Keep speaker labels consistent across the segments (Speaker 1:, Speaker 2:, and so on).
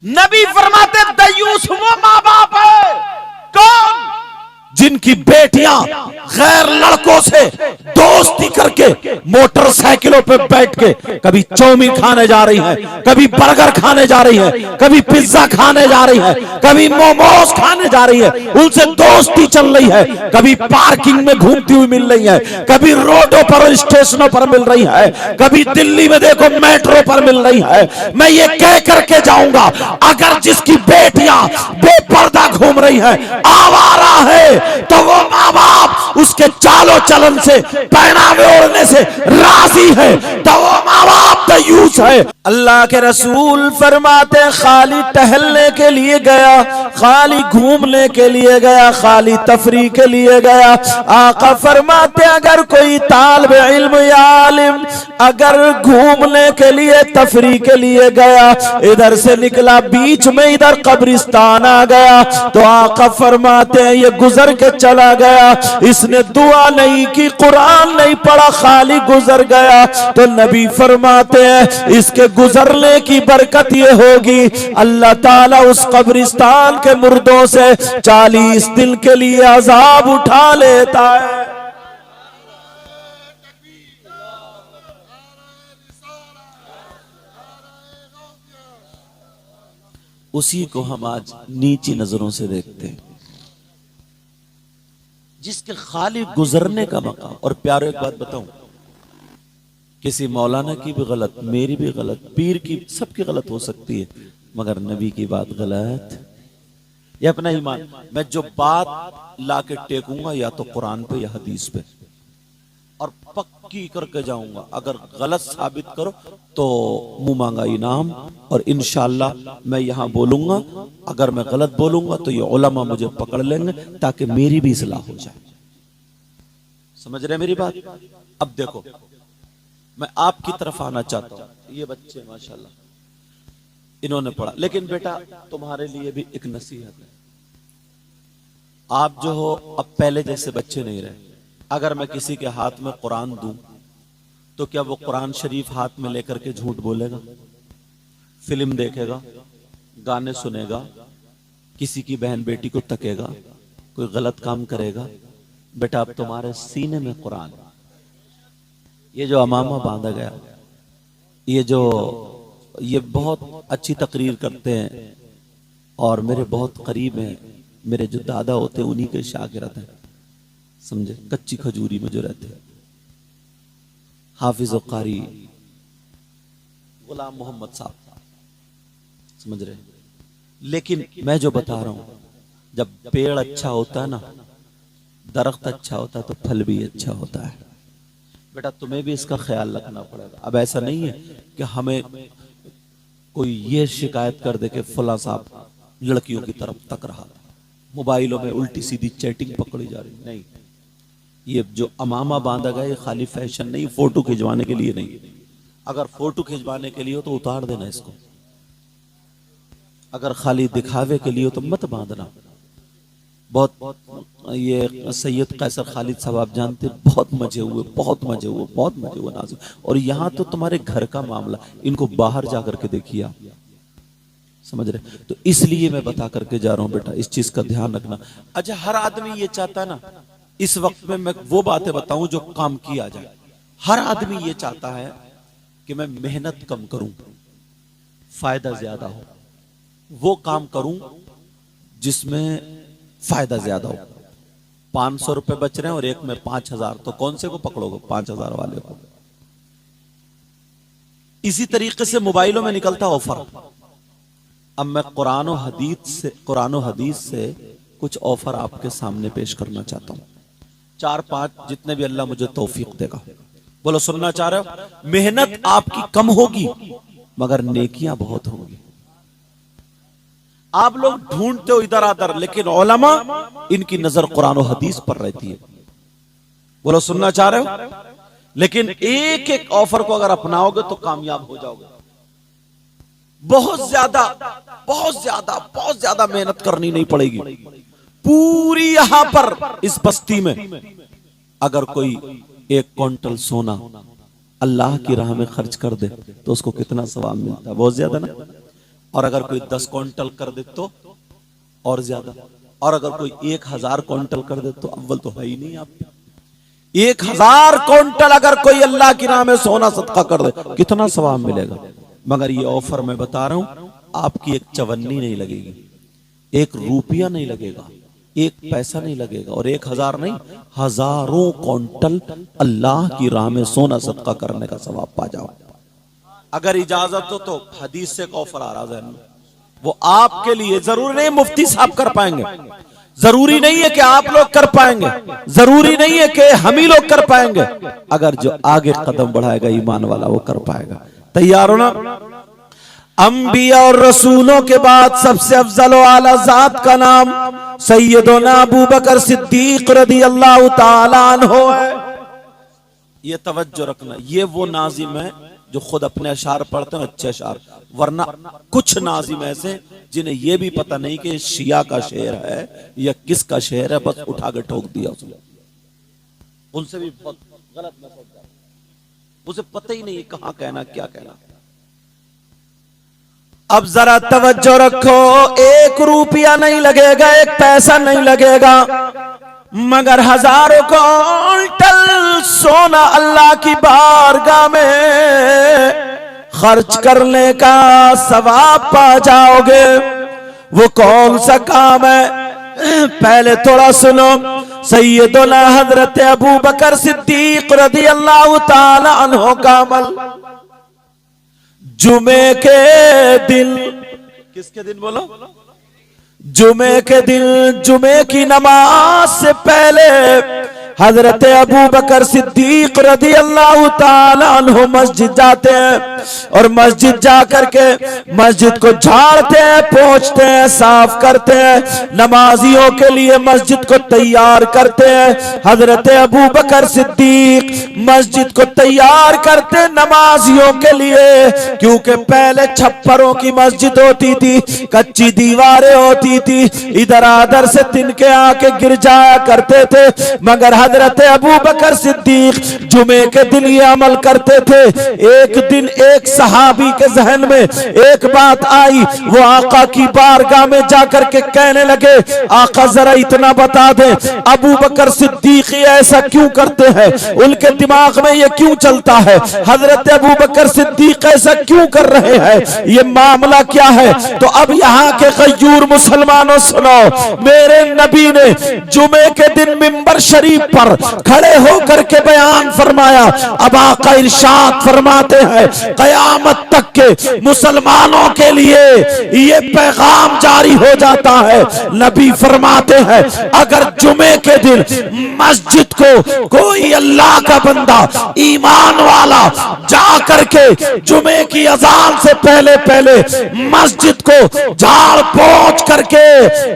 Speaker 1: नबी फरमाते दयूस वो माँ बाप है कौन जिनकी बेटियां गैर लड़कों से दोस्ती करके मोटरसाइकिलों पे बैठ के कभी चाउमीन खाने जा रही है, कभी बर्गर खाने जा रही है, कभी पिज्जा खाने जा रही है, कभी मोमोज खाने जा रही है, उनसे दोस्ती चल रही है, कभी पार्किंग में घूमती हुई मिल रही है, कभी रोडों पर स्टेशनों पर मिल रही है, कभी दिल्ली में देखो मेट्रो पर मिल रही है। मैं ये कह करके जाऊंगा अगर जिसकी बेटियां बेपर्दा घूम रही है, आवारा है, तो वो माँ बाप उसके चालो चलन से पहनावे ओढ़ने से राजी है, तो वो माँ बाप दयूस है। अल्लाह के रसूल फरमाते खाली टहलने के लिए गया, खाली घूमने के लिए गया, खाली तफरी के लिए गया। आका फरमाते अगर कोई तालिब इल्म या आलिम अगर घूमने के लिए तफरी के लिए गया, इधर से निकला बीच में इधर कब्रिस्तान आ गया, तो आका फरमाते हैं ये गुजर के चला गया, इसने दुआ नहीं की, कुरान नहीं पढ़ा, खाली गुजर गया, तो नबी फरमाते हैं इसके गुजरने की बरकत ये होगी अल्लाह ताला उस कब्रिस्तान के मुर्दों से 40 दिन के लिए अजाब उठा लेता है। उसी को हम आज नीची नजरों से देखते हैं, जिसके खाली गुजरने का मकाम। और प्यारो एक बात बताऊं, किसी मौलाना की भी गलत, मेरी भी गलत, पीर की, सबकी गलत हो सकती है, मगर नबी की बात गलत। ये अपना ईमान, मैं जो बात लाके टेकूंगा या तो कुरान पे या हदीस पे, और पक्की करके जाऊंगा। अगर गलत साबित करो तो मुंह मांगा इनाम, और इंशाअल्लाह मैं यहां बोलूंगा, अगर मैं गलत बोलूंगा तो ये उलमा मुझे पकड़ लेंगे ताकि मेरी भी इस्लाह हो जाए। समझ रहे मेरी बात? अब देखो, मैं आपकी तरफ आना चाहता हूं। ये बच्चे माशाल्लाह इन्होंने पढ़ा, लेकिन बेटा तुम्हारे लिए भी एक नसीहत है। आप जो हो अब पहले जैसे बच्चे नहीं रहे। अगर मैं किसी के हाथ में कुरान दूं तो क्या वो कुरान शरीफ हाथ में लेकर के झूठ बोलेगा? फिल्म देखेगा, गाने सुनेगा, किसी की बहन बेटी को तकेगा, कोई गलत काम करेगा? बेटा अब तुम्हारे सीने में कुरान, ये जो अमामा बांधा गया, ये बहुत अच्छी तकरीर करते हैं और मेरे बहुत करीब हैं, मेरे जो दादा होते हैं उन्हीं के शागिर्द हैं, समझे? कच्ची खजूरी में जो रहते हैं, हाफिज कारी गुलाम मोहम्मद साहब, समझ रहे? लेकिन मैं जो बता रहा हूं, जब पेड़ अच्छा होता है ना, दरख्त अच्छा होता है, तो फल भी अच्छा होता है। बेटा तुम्हें भी इसका ख्याल रखना पड़ेगा। अब ऐसा नहीं है कि हमें कोई ये शिकायत कर दे कि फला साहब लड़कियों की तरफ तक रहा था, मोबाइलों में उल्टी सीधी चैटिंग पकड़ी जा रही। नहीं, ये जो अमामा बांधा गया ये खाली फैशन नहीं, फोटो खिंचवाने के लिए नहीं। अगर फोटो खिंचवाने के लिए हो तो उतार देना इसको, अगर खाली दिखावे के लिए हो तो मत बांधना। बहुत ये सैयद कैसर खालिद साहब आप जानते, बहुत मजे हुए, बहुत मजे हुए, बहुत मजे हुए नाज़िम। और यहाँ तो तुम्हारे घर का मामला, इनको बाहर जाकर के देखिए आप, समझ रहे? तो इसलिए मैं बता करके जा रहा हूँ बेटा, इस चीज का ध्यान रखना। अच्छा, हर आदमी ये चाहता है ना, इस वक्त में मैं वो बातें बताऊं जो काम किया जाए। हर आदमी ये चाहता है कि मैं मेहनत कम करूं, फायदा ज्यादा हो, वो काम करूं जिसमें फायदा ज्यादा हो। 500 रुपए बच रहे हैं और एक में 5000, तो कौन से को पकड़ोगे? 5000 वाले को। इसी तरीके से मोबाइलों में निकलता ऑफर। अब मैं कुरान और हदीस से कुछ ऑफर आपके सामने पेश करना चाहता हूं, 4-5 जितने भी अल्लाह मुझे तौफीक देगा। बोलो, सुनना चाह रहे हो? मेहनत आपकी कम होगी मगर नेकियां बहुत होंगी। आप लोग ढूंढते हो इधर आधर, लेकिन उलमा इनकी नजर कुरान और हदीस पर रहती है। बोलो, सुनना चाह रहे हो? लेकिन एक एक ऑफर को अगर अपनाओगे तो कामयाब हो जाओगे। बहुत ज्यादा मेहनत करनी नहीं पड़ेगी। पूरी यहां पर इस बस्ती में अगर कोई 1 क्विंटल सोना अल्लाह की राह में खर्च कर दे तो उसको कितना सवाब मिलता है? बहुत ज्यादा ना? और अगर कोई 10 क्विंटल कर दे तो और ज्यादा, और अगर कोई 1000 क्विंटल कर दे तो अव्वल तो है ही नहीं। आप 1000 क्विंटल अगर कोई अल्लाह की राह में सोना सदका कर दे कितना सवाब मिलेगा। मगर ये ऑफर मैं बता रहा हूं, आपकी एक चवन्नी नहीं लगेगी, 1 रुपया नहीं लगेगा, 1 पैसा नहीं लगेगा, और 1000 नहीं, हजारों क्विंटल अल्लाह की राह में सोना सदका करने का सवाब पा जाओ। अगर इजाजत हो तो हदीस से एक ऑफर आ रहा है, वो आपके लिए, जरूरी नहीं मुफ्ती साहब कर पाएंगे, जरूरी नहीं है कि आप लोग कर पाएंगे, जरूरी नहीं है कि हम ही लोग कर पाएंगे, अगर जो आगे कदम बढ़ाएगा ईमान वाला वो कर पाएगा। तैयार हो ना? अंबिया और रसूलों के बाद सबसे अफजल व आला जात का नाम सैयदना अबू बकर सिद्दीक रदियल्लाहु ताला अन्हु है। ये तवज्जो रखना, ये वो नाजिम है जो खुद अपने अशार पढ़ते हैं, अच्छे अशार, वरना कुछ नाजिम ऐसे जिन्हें यह भी पता नहीं कि शिया का शेर है या किसका शेर है, बस उठा के ठोक दिया उसने। उनसे भी बहुत गलत मैसेज जाता, उसे पता ही नहीं कहां कहना क्या कहना। अब जरा तवज्जो रखो, 1 रुपया नहीं लगेगा, 1 पैसा नहीं लगेगा, मगर हजारों क्विंटल सोना अल्लाह की बारगाह में खर्च करने का सवाब पा जाओगे। वो कौन सा काम है? पहले थोड़ा सुनो। सैयदना हजरत अबू बकर सिद्दीक रदियल्लाहु ताला अन्हु का अमल, जुमे के दिन, किसके दिन बोलो? जुमे के दिन, जुमे की नमाज से पहले हजरत अबू बकर सिद्दीक रदियल्लाहु ताला अन्हु मस्जिद जाते हैं, और मस्जिद जाकर के मस्जिद को झाड़ते हैं, पोंछते हैं, साफ करते हैं, नमाजियों के लिए मस्जिद को तैयार करते हैं। हजरत अबू बकर सिद्दीक मस्जिद को तैयार करते नमाजियों के लिए, क्योंकि पहले छप्परों की मस्जिद होती थी, कच्ची दीवारें होती थी, इधर आधर से तिनके आके गिर जाया करते थे। मगर हजरत अबू बकर सिद्दीक जुमे के दिन ये अमल करते थे। एक दिन एक सहाबी के जहन में एक बात आई, वो आका की बारगाह में जाकर के कहने लगे, आका जरा इतना बता दे, अबू बकर सिद्दीक ऐसा क्यों करते हैं? उनके दिमाग में ये क्यों चलता है? हजरत अबू बकर सिद्दीक ऐसा क्यों कर रहे हैं? ये मामला क्या है? तो अब यहाँ के गयूर मुसलमानों सुनो, मेरे नबी ने जुमे के दिन मिंबर शरीफ पर खड़े होकर के बयान फरमाया। अब आका इरशाद फरमाते हैं, कयामत तक के मुसलमानों के लिए ये पैगाम जारी हो जाता है। नबी फरमाते हैं, अगर जुमे के दिन मस्जिद को कोई अल्लाह का बंदा ईमान वाला जा करके जुमे की अजान से पहले पहले मस्जिद को झाड़ पोंछ करके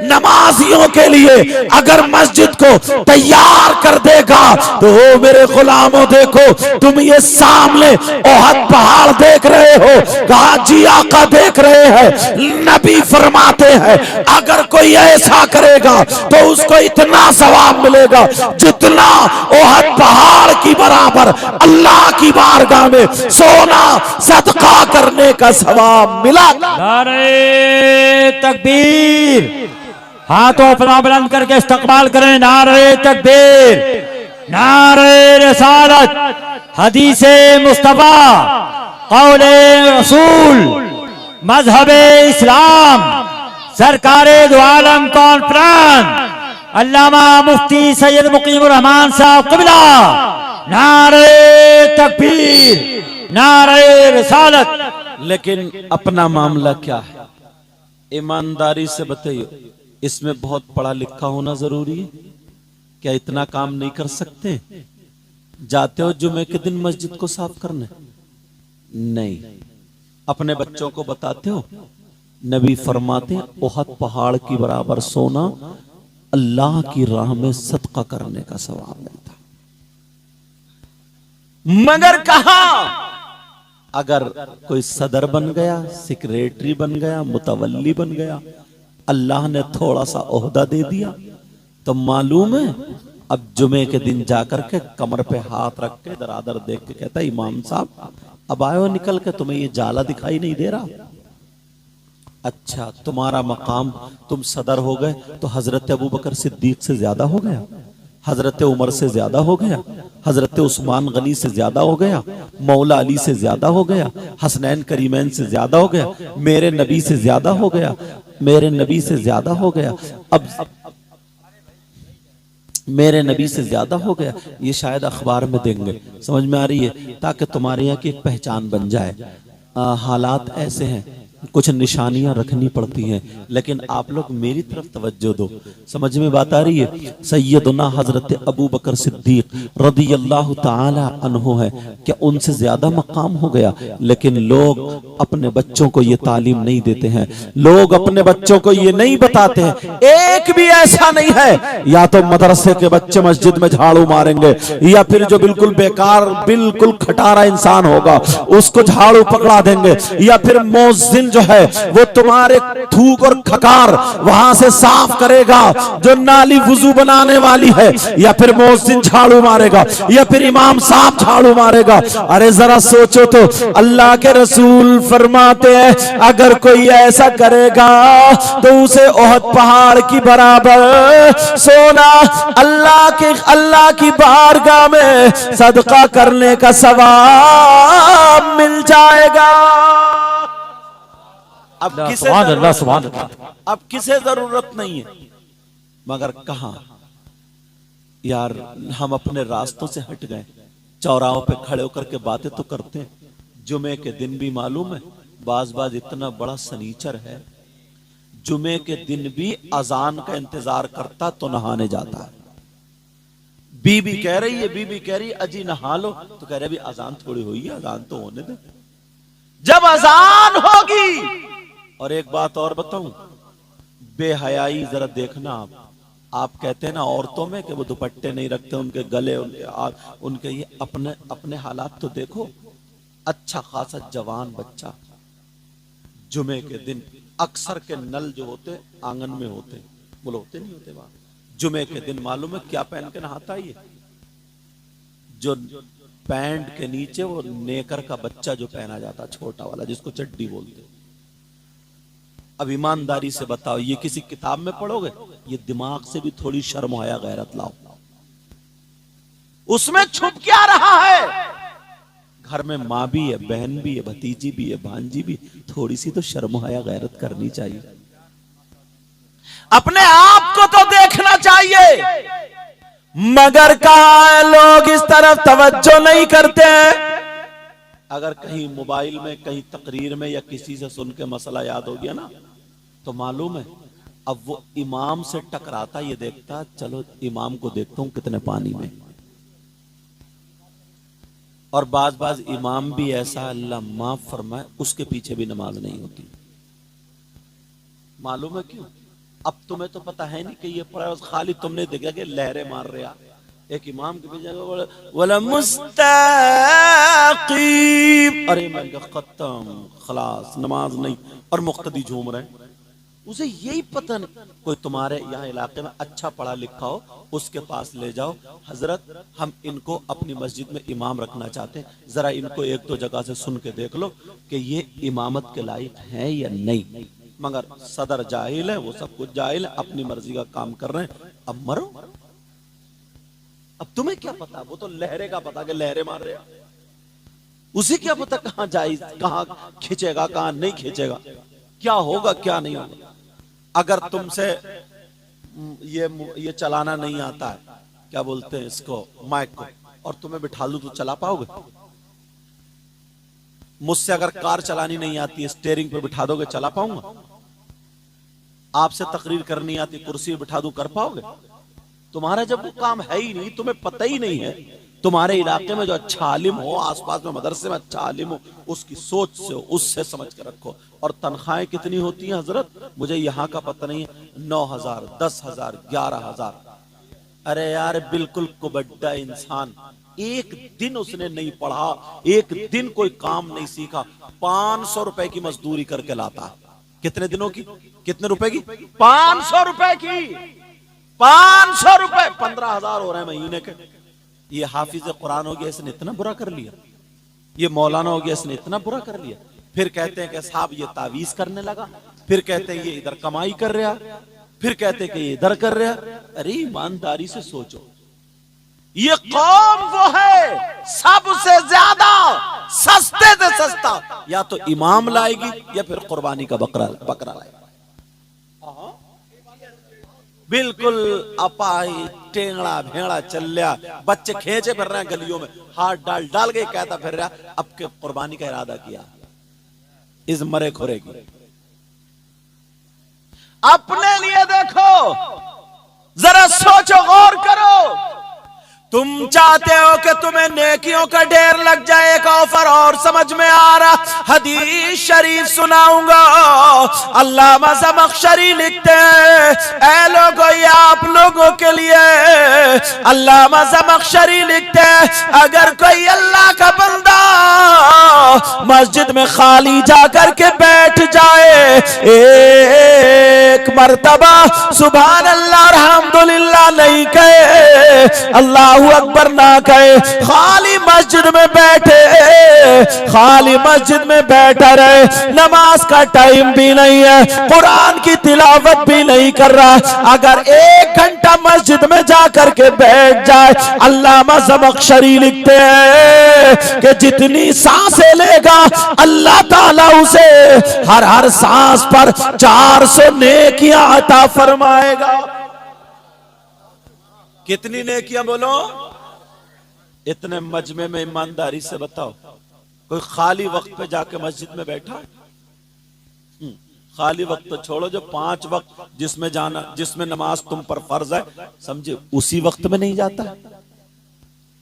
Speaker 1: नमाजियों के लिए अगर मस्जिद को तैयार कर देगा, तो मेरे गुलामों देखो, तुम ये सामने ओहद पहाड़ देख रहे हो, कहा जी आका देख रहे हैं। नबी फरमाते हैं, अगर कोई ऐसा करेगा तो उसको इतना सवाब मिलेगा जितना ओहद पहाड़ की बराबर अल्लाह की बारगाह में सोना सदका करने का सवाब मिला।
Speaker 2: नारे तकबीर, हाथों अपना बुलंद करके इस्तकबाल करें। नारे तकबीर, नारे रिसालत, हदीसे मुस्तफा, कौले रसूल, मजहबे इस्लाम, सरकारे दो आलम कॉन्फ्रेंस, अल्लामा मुफ्ती सैयद मुकीमुर रहमान साहब क़िबला। नारे तकबीर, नारे रिसालत।
Speaker 1: लेकिन अपना मामला क्या है? ईमानदारी से बताइए, इसमें बहुत पढ़ा लिखा होना जरूरी है? क्या इतना काम नहीं कर सकते? जाते हो जुमे के दिन मस्जिद को साफ करने? नहीं। अपने बच्चों को बताते हो? नबी फरमाते हैं, ओहद पहाड़ की बराबर सोना अल्लाह की राह में सदका करने का सवाब मिलता। मगर कहा, अगर कोई सदर बन गया, सेक्रेटरी बन गया, मुतवल्ली बन गया, अल्लाह ने थोड़ा सा ओहदा दे दिया, तो मालूम है अब जुमे के दिन जाकर के कमर पे हाथ रख के दरादर देख के कहता है, इमाम साहब अब आयो निकल के, तुम्हें ये जाला दिखाई नहीं दे रहा? अच्छा, तुम्हारा मकाम, तुम सदर हो गए तो हजरत अबू बकर सिद्दीक से ज्यादा हो गया, हजरत उमर से ज्यादा हो गया, हजरत उस्मान गनी से ज्यादा हो गया, मौला अली से ज्यादा हो गया, हसनैन करीमैन से ज्यादा हो गया, मेरे नबी से ज्यादा हो गया, मेरे नबी से ज्यादा हो गया, अब मेरे नबी से ज्यादा हो गया। ये शायद अखबार में देंगे, समझ में आ रही है, ताकि तुम्हारे यहाँ की एक पहचान बन जाए। हालात ऐसे हैं, कुछ निशानियां रखनी पड़ती हैं, लेकिन आप लोग मेरी तरफ तवज्जो दो, समझ में बात आ रही है। सैयदना हजरत अबू बकर सिद्दीक रदियल्लाहु ताला अन्हु है, क्या उनसे ज्यादा मकाम हो गया? लेकिन लोग अपने बच्चों को ये तालीम नहीं देते हैं, लोग अपने बच्चों को ये नहीं बताते हैं। एक भी ऐसा नहीं है, या तो मदरसे के बच्चे मस्जिद में झाड़ू मारेंगे, या फिर जो बिल्कुल बेकार बिल्कुल खटारा इंसान होगा उसको झाड़ू पकड़ा देंगे, या फिर मौजिन जो है वो तुम्हारे थूक और खकार वहां से साफ करेगा जो नाली वुजू बनाने वाली है, या फिर मौजिन झाड़ू मारेगा, या फिर इमाम साहब झाड़ू मारेगा। अरे जरा सोचो तो, अल्लाह के रसूल फरमाते हैं अगर कोई ऐसा करेगा तो उसे ओहद पहाड़ की बराबर सोना अल्लाह की बारगाह में सदका करने का सवाब मिल जाएगा। अब किसे जरूरत नहीं है, मगर कहां यार, हम अपने रास्तों से हट गए, चौराहों पे खड़े होकर के बातें तो करते हैं। जुमे के दिन भी मालूम है, बाज इतना बड़ा सनीचर है, जुमे के दिन भी अजान का इंतजार करता तो नहाने जाता है। बीबी कह रही अजी नहा लो, तो कह रहे अभी अजान थोड़ी हुई है, अजान तो होने दे, जब अजान होगी। और एक बात और बताऊं, बेहयाई जरा देखना आप कहते हैं ना औरतों में कि वो दुपट्टे नहीं रखते, उनके गले उनके ये अपने हालात तो देखो। अच्छा खासा जवान बच्चा जुमे के दिन, अक्सर के नल जो होते आंगन में होते, बोलो होते नहीं होते वहां, जुमे के दिन मालूम है क्या पहन के नहाता है? जो पैंट के नीचे वो नेकर का बच्चा जो पहना जाता, छोटा वाला, जिसको चड्डी बोलते। अब ईमानदारी से बताओ, ये किसी किताब में पढ़ोगे? ये दिमाग से भी थोड़ी शर्म आया गैरत लाओ, उसमें छुप क्या रहा है? घर में माँ भी है, बहन भी है, भतीजी भी है, भांजी भी, थोड़ी सी तो शर्म आया गैरत करनी चाहिए। अपने आप को तो देखना चाहिए, मगर कहां है, लोग इस तरफ तवज्जो नहीं करते हैं। अगर कहीं मोबाइल में, कहीं तकरीर में या किसी से सुन के मसला याद हो गया ना, तो मालूम है अब वो इमाम से टकराता, ये देखता चलो इमाम को देखता हूं कितने पानी में। और बाज इमाम भी ऐसा, अल्लाह माफ फरमाए, उसके पीछे भी नमाज नहीं होती। मालूम है क्यों? अब तुम्हें तो पता है नहीं कि ये पढ़ा, खाली तुमने देखा कि लहरें मार रहे एक इमाम के पीछे वाला मुस्तकीम, अरे मैं खत्म खलास, नमाज नहीं, और मुक्तदी झूम रहे हैं। उसे यही पता नहीं। कोई तुम्हारे यहाँ इलाके में अच्छा पढ़ा लिखा हो, उसके पास ले जाओ, हजरत हम इनको अपनी मस्जिद में इमाम रखना चाहते हैं, जरा इनको एक दो जगह से सुन के देख लो कि ये इमामत के लायक है या नहीं। मगर सदर जाहिल है, वो सब कुछ जाहिल है, अपनी मर्जी का काम कर रहे हैं। अब मरो, अब तुम्हें क्या पता? वो तो लहरे का पता कि लहरे मार रहे, उसे क्या पता कहां जाए, कहां खींचेगा, कहां नहीं खींचेगा, क्या होगा क्या नहीं होगा। अगर तुमसे ये चलाना नहीं आता है, क्या बोलते हैं इसको, माइक को, और तुम्हें बिठा लूं तो चला पाओगे? मुझसे अगर कार चलानी नहीं आती है, स्टीयरिंग पे बिठा दोगे, चला पाऊंगा? आपसे तकरीर करनी आती, कुर्सी पे बिठा दूं, कर पाओगे? तुम्हारा जब वो काम है ही नहीं, तुम्हें पता ही नहीं है, तुम्हारे इलाके में जो अच्छा आलिम हो, आसपास में मदरसे में अच्छा आलिम हो, उसकी सोच से हो, उससे समझ के रखो। और तनख्वाहें कितनी होती हैं हजरत, मुझे यहाँ का पता नहीं है, 9,000, 10,000, 11,000। अरे यार बिल्कुल कुबड्डा इंसान, एक दिन उसने नहीं पढ़ा, एक दिन कोई काम नहीं सीखा, 500 रुपए की मजदूरी करके लाता है। कितने दिनों की, कितने रुपए की? 500 रुपए की, 500 रुपए, 15,000 हो रहे हैं महीने के। ये हाफिज कुरान हो गया, इसने इतना बुरा कर लिया, ये मौलाना हो गया, इसने इतना बुरा कर लिया। फिर कहते हैं कि साहब ये तावीज करने लगा, फिर कहते ये इधर कमाई कर रहा, फिर कहते कि ये इधर कर रहा। अरे ईमानदारी से सोचो, ये कौम वो है सबसे ज्यादा सस्ते से सस्ता या तो इमाम लाएगी या फिर कुर्बानी का बकरा लाएगी। बिल्कुल अपाई टेंगड़ा भेड़ा चल्या, बच्चे खींचे फिर रहे हैं गलियों में, हाथ डाल डाल के कहता फिर रहा अब के कुर्बानी का इरादा किया इस मरे खुरे की। अपने लिए देखो, जरा सोचो, गौर करो। तुम चाहते हो कि तुम्हें नेकियों का ढेर लग जाए, एक ऑफर और समझ में आ रहा, हदीस शरीफ सुनाऊंगा। अल्लामा ज़मख़शरी लिखते हैं, ऐ लोगों ये आप लोगों के लिए। अल्लामा ज़मख़शरी लिखते हैं, अगर कोई अल्लाह का बंदा मस्जिद में खाली जाकर के बैठ जाए, एक मर्तबा सुभान अल्लाह अल्हम्दुलिल्लाह नहीं कहे, अल्लाह अकबर ना कहे, खाली मस्जिद में बैठे, खाली मस्जिद में बैठा रहे, नमाज का टाइम भी नहीं है, कुरान की तिलावत भी नहीं कर रहा, अगर 1 घंटा मस्जिद में जाकर के बैठ जाए, अल्लामा ज़मख़शरी लिखते हैं कि जितनी सांसें लेगा अल्लाह ताला उसे हर हर सांस पर 400 नेकियां अता फरमाएगा। कितनी नेकियां बोलो? इतने मजमे में ईमानदारी से बताओ, कोई खाली वक्त पे जाके मस्जिद में बैठा? खाली वक्त तो छोड़ो, जो 5 वक्त जिसमें जाना, जिसमें नमाज तुम पर फर्ज है, समझे उसी वक्त में नहीं जाता,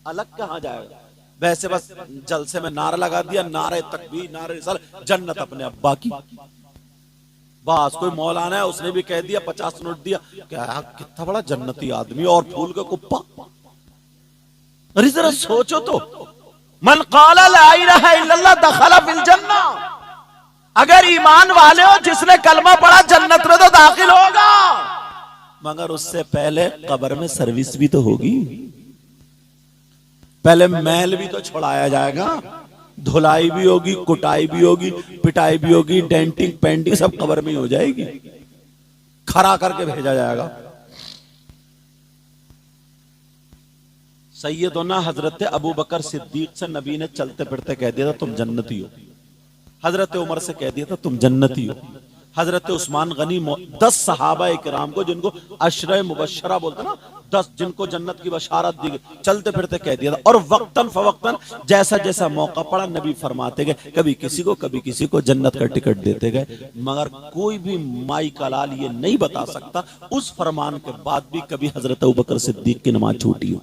Speaker 1: अलग कहां जाएगा? वैसे बस जलसे में नारा लगा दिया, नारे तकबीर, नारे सर, जन्नत अपने अब्बा की। बस कोई मौलाना है उसने भी कह दिया, 50 नोट दिया, क्या कितना बड़ा जन्नती आदमी, और फूल का कुप्पा। अरे जरा सोचो तो, मन क़ाला ला इलाहा इल्लल्लाह दखला फिल जन्ना। अगर ईमान वाले हो, जिसने कलमा पढ़ा जन्नत में तो दाखिल होगा, मगर उससे पहले कब्र में सर्विस भी तो होगी, पहले मैल भी तो छुड़ाया जाएगा, धुलाई भी होगी, कुटाई भी होगी, पिटाई भी होगी, डेंटिंग पेंटिंग सब कब्र में हो जाएगी, खड़ा करके भेजा जाएगा। सैयदना हजरत अबू बकर सिद्दीक से नबी ने चलते फिरते कह दिया था तुम जन्नती हो, हजरत उमर से कह दिया था तुम जन्नती हो, हजरत उस्मान गनी 10 सहाबा इकराम को जिनको अशरे मुबशरा बोलते ना, 10 जिनको जन्नत की बशारत दी गई, चलते फिरते कह दिया था। और वक्तन फवक्तन जैसा जैसा मौका पड़ा नबी फरमाते गए, कभी किसी को जन्नत का टिकट देते गए, मगर कोई भी माई का लाल ये नहीं बता सकता उस फरमान के बाद भी कभी हजरत अबू बकर सिद्दीक की नमाज छूटी हो,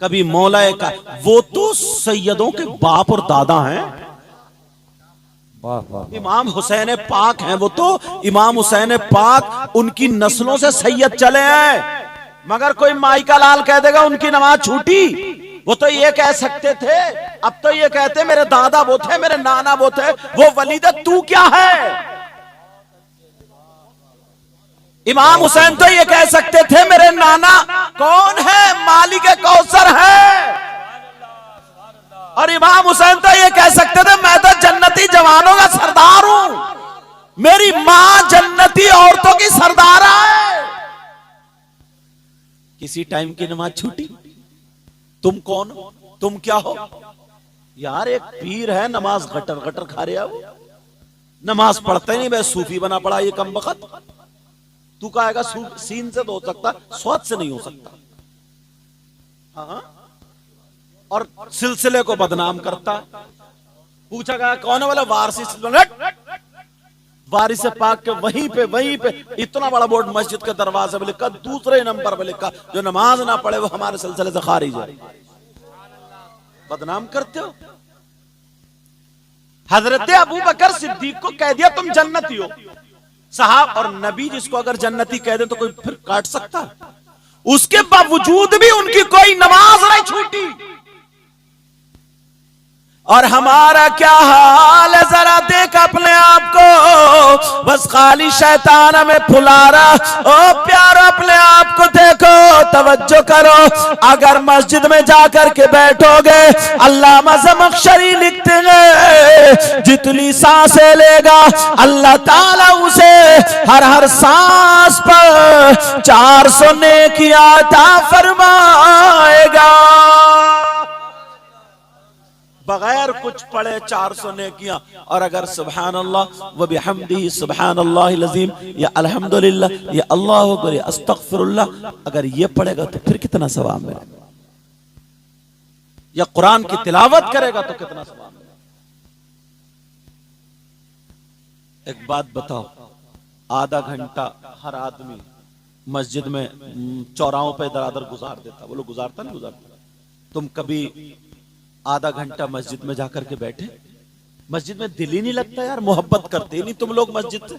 Speaker 1: कभी मौलाए का। वो तो सैयदों के बाप और दादा हैं, इमाम हुसैन पाक हैं, वो तो इमाम हुसैन पाक उनकी नस्लों से सैयद चले हैं, मगर कोई माई का लाल कह देगा उनकी नमाज छूटी। वो तो ये कह सकते थे, अब तो ये कहते मेरे दादा वो थे, मेरे नाना वो थे, वो वली थे, तू क्या है? इमाम हुसैन तो ये कह सकते थे मेरे नाना कौन है? मालिक कौसर है। और इमाम हुसैन तो ये कह सकते थे मैं तो जन्नती जवानों का सरदार हूं, मेरी मां जन्नती औरतों की सरदारा है। किसी टाइम की नमाज छूटी? तुम कौन हो? तुम क्या हो? यार एक पीर है, नमाज गटर गटर खा रहा हो, नमाज पढ़ते नहीं, मैं सूफी बना पड़ा ये कम वक्त। तू कहेगा सीन से तो हो सकता, स्वाद से नहीं हो सकता। हाँ, और सिलसिले को बदनाम करता। पूछा गया कौन है? वाला वारसी वारिस पाक के वहीं पे इतना बड़ा बोर्ड मस्जिद के दरवाजे पे लिखा, दूसरे नंबर पे लिखा जो नमाज ना पढ़े वो हमारे सिलसिले से खारिज है। बदनाम करते हो। हजरत अबू बकर सिद्दीक को कह दिया तुम जन्नती हो। साहब और नबी जिसको अगर जन्नती कह दे तो कोई फिर काट सकता? उसके बावजूद भी उनकी कोई नमाज नहीं छूटी। और हमारा क्या हाल है जरा देख अपने आप को। बस खाली शैतान हमें फुला रहा। ओ प्यारो अपने आप को देखो, तवज्जो करो। अगर मस्जिद में जाकर के बैठोगे, अल्लामा ज़मख़शरी लिखते हैं जितनी सांसें लेगा अल्लाह ताला उसे हर सांस पर 400 नेकियां अता फरमाएगा। बगैर कुछ पढ़े 400 नेकियां। और अगर सुभान अल्लाह व बिहम्दिही सुभान अल्लाहिल अज़ीम या अल्हम्दुलिल्लाह या अल्लाहु अकबर या अस्तगफिरुल्लाह अगर ये पढ़ेगा तो फिर कितना सवाब मिलेगा। या कुरान की तिलावत करेगा तो कितना सवाब मिलेगा। एक बात बताओ, आधा घंटा हर आदमी मस्जिद में चौराहों पे इधर उधर गुजार देता, बोलो गुजारता नहीं गुजारता? तुम कभी आधा घंटा मस्जिद में जाकर के बैठे? मस्जिद में दिल ही नहीं लगता यार, मोहब्बत करते नहीं तुम लोग मस्जिद से।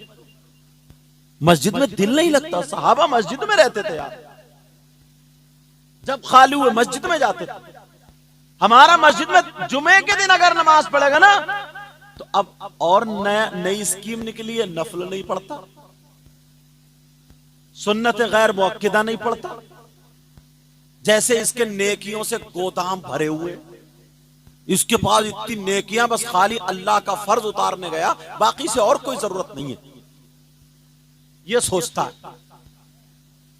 Speaker 1: मस्जिद में दिल नहीं लगता। सहाबा मस्जिद में रहते थे यार, जब खाली हुए मस्जिद में जाते थे। हमारा मस्जिद में जुमे के दिन अगर नमाज पढ़ेगा ना तो अब और नई स्कीम निकली है, नफल नहीं पढ़ता, सुन्नत गैर मुअक्किदा नहीं पढ़ता। जैसे इसके नेकियों से गोदाम भरे हुए, इसके पास इतनी नेकियां, बस खाली अल्लाह का फर्ज उतारने गया, बाकी से और कोई जरूरत नहीं है, ये सोचता है।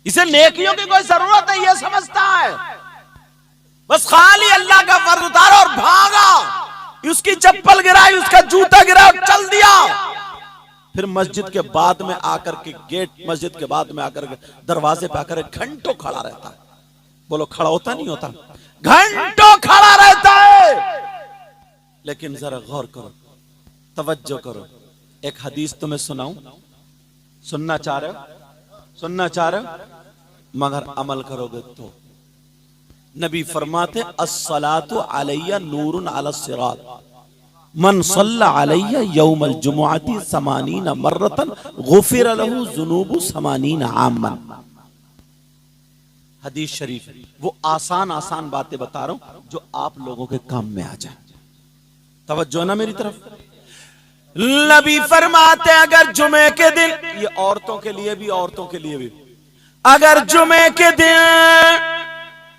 Speaker 1: इसे नेकियों की कोई जरूरत नहीं, ये समझता है बस खाली अल्लाह का फर्ज उतारा और भागा। उसकी चप्पल गिराई, उसका जूता गिरा और चल दिया। फिर मस्जिद के बाद में आकर के गेट, मस्जिद के बाद में आकर के दरवाजे पे आकर घंटों खड़ा रहता है। बोलो खड़ा होता नहीं होता? घंटों खड़ा रहता है। लेकिन जरा गौर करो, तवज्जो करो। एक हदीस तुम्हें सुनाऊं, सुनना चाह रहे हो? सुनना चाह रहे हो मगर अमल करोगे तो। नबी फरमाते अस्सलातु अलैया नूरुन अला सिरात मन सल्ला अलैया यौमल जुमुअती समानीना मर्रतन गुफिर लहू जुनूबु समानीना आमन। हदीस शरीफ। वो आसान आसान बातें बता रहा हूं जो आप लोगों के काम में आ जाए। तवज्जो ना मेरी तरफ। नबी फरमाते अगर जुमे के दिन, ये औरतों के लिए भी, औरतों के लिए भी, अगर जुमे के दिन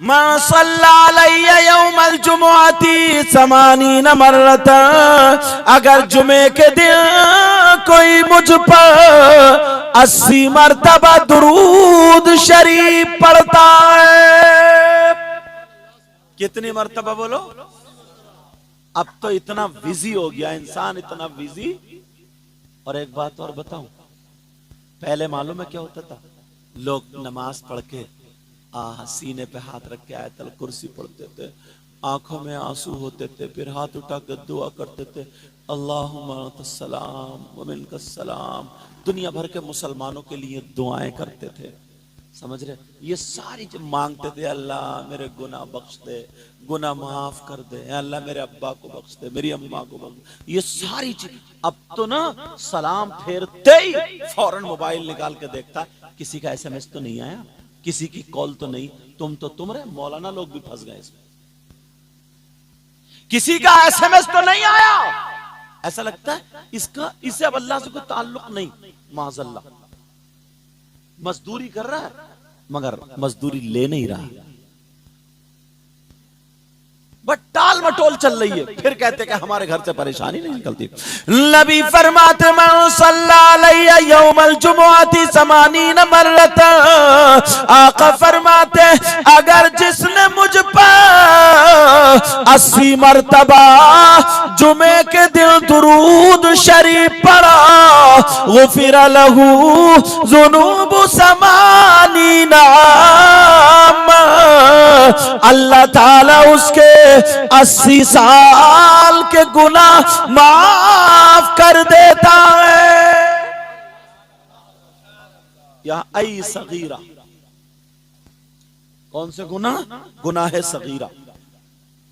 Speaker 1: मन सल्ला अलैया यौमल जुमुअती समानीना मर्रतन, अगर जुमे के दिन कोई मुझ पर 80 मरतबा दुरूद शरीफ पढ़ता है। कितनी मरतबा बोलो? अब तो इतना बिजी हो गया इंसान, इतना बिजी। और एक बात और बताऊं, पहले मालूम है क्या होता था? लोग नमाज पढ़ के सीने पे हाथ रख के आयतल कुर्सी पढ़ते थे, आंखों में आंसू होते थे, फिर हाथ उठा कर दुआ करते थे, अल्लाहुम्मा अन्तस्सलाम व मिनकस्सलाम। दुनिया भर के मुसलमानों के लिए दुआएं करते थे, समझ रहे? ये सारी चीज मांगते थे, अल्लाह मेरे गुनाह बख्श दे, गुनाह माफ कर दे, अल्लाह मेरे अब्बा को बख्श दे, मेरी अम्मा को बख्श दे, ये सारी चीज। अब तो ना सलाम फेरते ही फौरन मोबाइल निकाल के देखता है किसी का SMS तो नहीं आया, किसी की कॉल तो नहीं। तुम रहे, मौलाना लोग भी फंस गए इसमें। किसी का SMS तो नहीं आया, ऐसा लगता है इससे अब अल्लाह से कोई ताल्लुक नहीं। माज़अल्लाह मजदूरी कर रहा है मगर मजदूरी ले नहीं रहा, बट टाल मटोल चल रही है। फिर कहते कि हमारे घर से परेशानी नहीं निकलती। नबी फरमाते मन सल्ला अलैया यौमल जुमुअती समानीना मर्रतन, आका फरमाते अगर जिसने मुझ पर 80 मरतबा जुमे के दिन दुरूद शरीफ पढ़ा, गुफिर लहू जुनूबु समानीना, अल्लाह ताला उसके 80 साल के गुनाह माफ कर देता है। यह आई सगीरा, कौन से गुनाह? गुनाह सगीरा।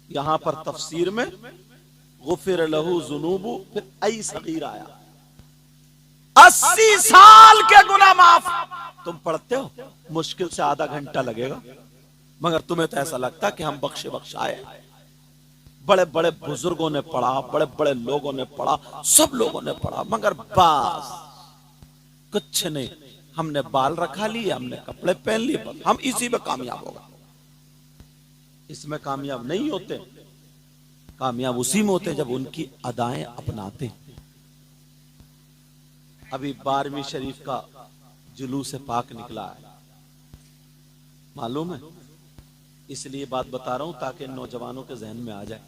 Speaker 1: यहां पर तफसीर में गुफिर लहू जुनूबु, फिर आई सगीरा आया। 80 साल के गुनाह माफ। तुम पढ़ते हो, मुश्किल से आधा घंटा लगेगा, मगर तुम्हें तो ऐसा लगता कि हम बख्शे बख्शाए। बड़े बड़े बुजुर्गों ने पढ़ा, बड़े बड़े लोगों ने पढ़ा, सब लोगों ने पढ़ा, मगर बस कुछ नहीं। हमने बाल रखा लिए, हमने कपड़े पहन लिए, हम इसी में कामयाब होगा। इसमें कामयाब नहीं होते, कामयाब उसी में होते जब उनकी अदाएं अपनाते। अभी 12वीं शरीफ का जुलूस पाक निकला है, मालूम है? इसलिए बात बता रहा हूं ताकि नौजवानों के जहन में आ जाए।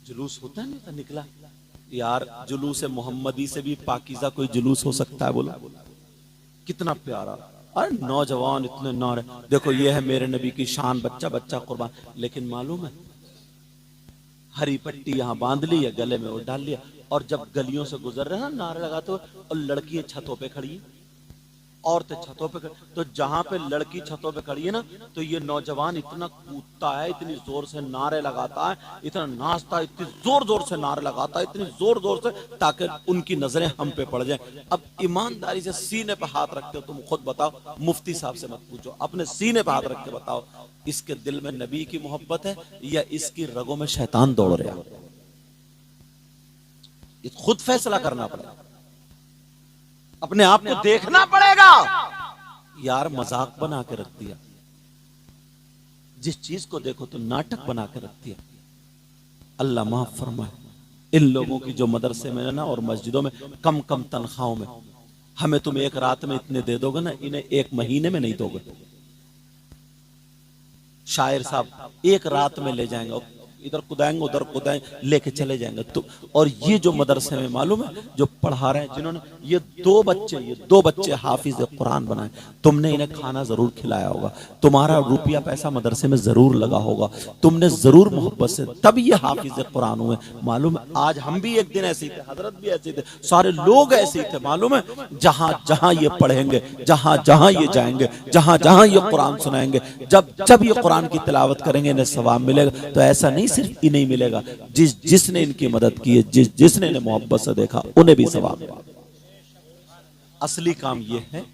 Speaker 1: जुलूस होता है नहीं निकला यार, जुलूस मोहम्मदी से भी पाकीज़ा कोई जुलूस हो सकता है? बोला कितना प्यारा। अरे नौजवान इतने नारे, देखो ये है मेरे नबी की शान, बच्चा बच्चा कुर्बान। लेकिन मालूम है, हरी पट्टी यहाँ बांध ली या गले में वो डाल लिया, और जब गलियों से गुजर रहे हैं नारे लगाते हुए, और लड़की छतों पे खड़ी है, औरतें छतों पे, तो जहां पे लड़की छतों पे खड़ी है ना, तो ये नौजवान इतना कूदता है, इतनी जोर से नारे लगाता है, इतना नाचता है, इतनी जोर जोर से नारे लगाता है, इतनी जोर जोर से, ताकि उनकी नजरें हम पे पड़ जाएं। अब ईमानदारी से सीने पे हाथ रखते हो, तुम खुद बताओ, मुफ्ती साहब से मत पूछो, अपने सीने पे हाथ रख के बताओ, इसके दिल में नबी की मोहब्बत है या इसकी रगों में शैतान दौड़ रहा है? खुद फैसला करना पड़ेगा, अपने आप को देखना पड़ेगा। यार मजाक बना के रख दिया, जिस चीज को देखो तो नाटक बना के रख दिया। अल्लाह माफ फरमाए, इन लोगों की जो मदरसे में ना और मस्जिदों में कम कम तनख्वाहों में, हमें तुम एक रात में इतने दे दोगे ना, इन्हें एक महीने में नहीं दोगे। शायर साहब एक रात में ले जाएंगे, इधर कुदाएंगे उधर कुदाएंगे, लेके चले जाएंगे। तो और ये जो मदरसे में मालूम है जो पढ़ा रहे हैं, जिन्होंने ये दो बच्चे हाफिज कुरान बनाए, तुमने इन्हें खाना जरूर खिलाया होगा, तुम्हारा रुपया पैसा मदरसे में जरूर लगा होगा, तुमने जरूर मोहब्बत से तब ये हाफिज कुरान हुए। मालूम है आज हम भी एक दिन ऐसे ही थे, हजरत भी ऐसे थे, सारे लोग ऐसे ही थे। मालूम है जहां जहां ये पढ़ेंगे, जहां जहां ये जाएंगे, जहां जहां ये कुरान सुनाएंगे, जब जब ये कुरान की तिलावत करेंगे इन्हें सवाब मिलेगा। तो ऐसा नहीं सिर्फ इन्हें मिलेगा, जिसने इनकी मदद की है, जिसने इन्हें मोहब्बत से देखा, उन्हें भी सवाब मिलेगा। असली काम ये है,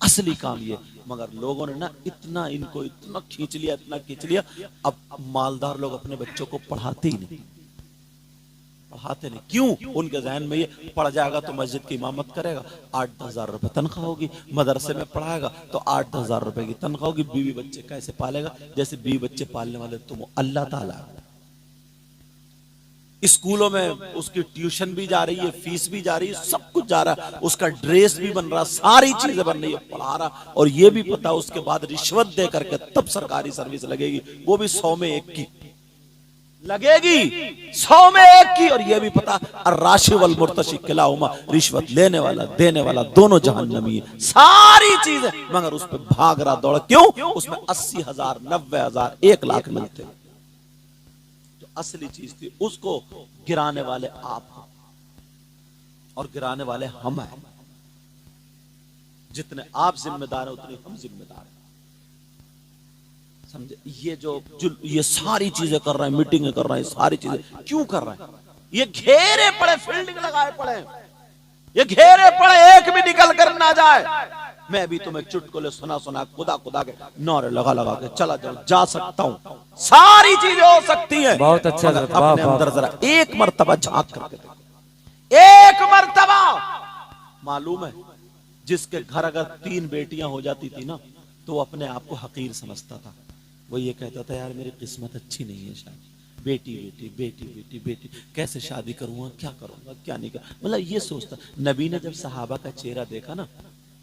Speaker 1: असली काम ये। मगर लोगों ने ना इतना इनको इतना खींच लिया, अब मालदार लोग अपने बच्चों को पढ़ाते ही नहीं, पढ़ाते नहीं। क्यों? उनके जहन में ये पढ़ जाएगा तो मस्जिद की इमामत करेगा, 8-10 हजार रुपए तनख्वाह होगी, मदरसे में पढ़ाएगा तो 8-10 हजार रुपए की तनख्वाह होगी, बीवी बच्चे कैसे पालेगा? जैसे बीवी बच्चे पालने वाले तुम अल्लाह ताला। स्कूलों में उसकी ट्यूशन भी जा रही है, फीस भी जा रही है, सब कुछ जा रहा है, उसका ड्रेस भी बन रहा, सारी चीजें बन रही है, पढ़ा रहा, और ये भी पता उसके बाद रिश्वत दे करके तब सरकारी सर्विस लगेगी, वो भी 100 में 1 की लगेगी, 100 में 1 की। और ये भी पता अर्राशी वल मुर्तशी किलाहुमा, रिश्वत लेने वाला देने वाला दोनों जहन्नमी है, सारी चीजें, मगर उस पर भाग रहा दौड़। क्यों? उसमें 80,000 90,000 1 लाख मिलते। जो असली चीज थी उसको गिराने वाले आप हैं और गिराने वाले हम हैं। जितने आप जिम्मेदार हैं उतने हम जिम्मेदार हैं, समझे? ये जो ये सारी चीजें कर रहे हैं, मीटिंगें कर रहे हैं, सारी चीजें क्यों कर रहे हैं? ये घेरे पड़े, फील्डिंग लगाए पड़े, ये घेरे पड़े, एक भी निकल कर ना जाए। मैं भी तुम्हें चुटकुले सुना खुदा के नारे लगा के चला जा सकता हूं, सारी चीजें हो सकती हैं।
Speaker 2: बहुत अच्छा,
Speaker 1: अपने अंदर जरा एक मर्तबा झांक करके देखो, एक मर्तबा। मालूम है जिसके घर अगर 3 बेटियां हो जाती थी ना, तो वो अपने आप को हकीर समझता था। वो ये कहता था यार मेरी किस्मत अच्छी नहीं है, शायद बेटी बेटी बेटी बेटी बेटी, कैसे शादी करूंगा, क्या करूंगा, क्या नहीं करूंगा, मतलब ये सोचता। नबी ने जब सहाबा का चेहरा देखा ना,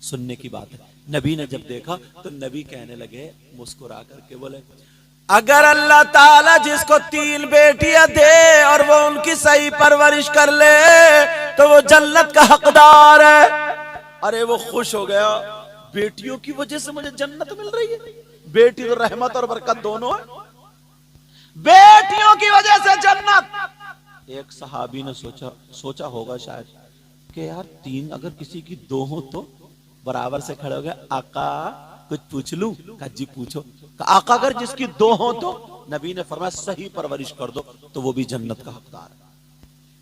Speaker 1: सुनने की बात है, नबी ने जब देखा तो नबी कहने लगे मुस्कुरा करके, बोले अगर अल्लाह ताला जिसको 3 बेटियां दे और वो उनकी सही परवरिश कर ले तो वो जन्नत का हकदार है। अरे वो खुश हो गया, बेटियों की वजह से मुझे जन्नत मिल रही है। बेटी तो रहमत और बरकत दोनों है, बेटियों की वजह से जन्नत। एक सहाबी ने सोचा होगा शायद कि यार 3 अगर किसी की 2 हो तो बराबर से खड़े हो गए, आका कुछ पूछ लूं? का जी पूछो। आका अगर जिसकी 2 हो तो नबी ने फरमाया सही परवरिश कर दो तो वो भी जन्नत का हकदार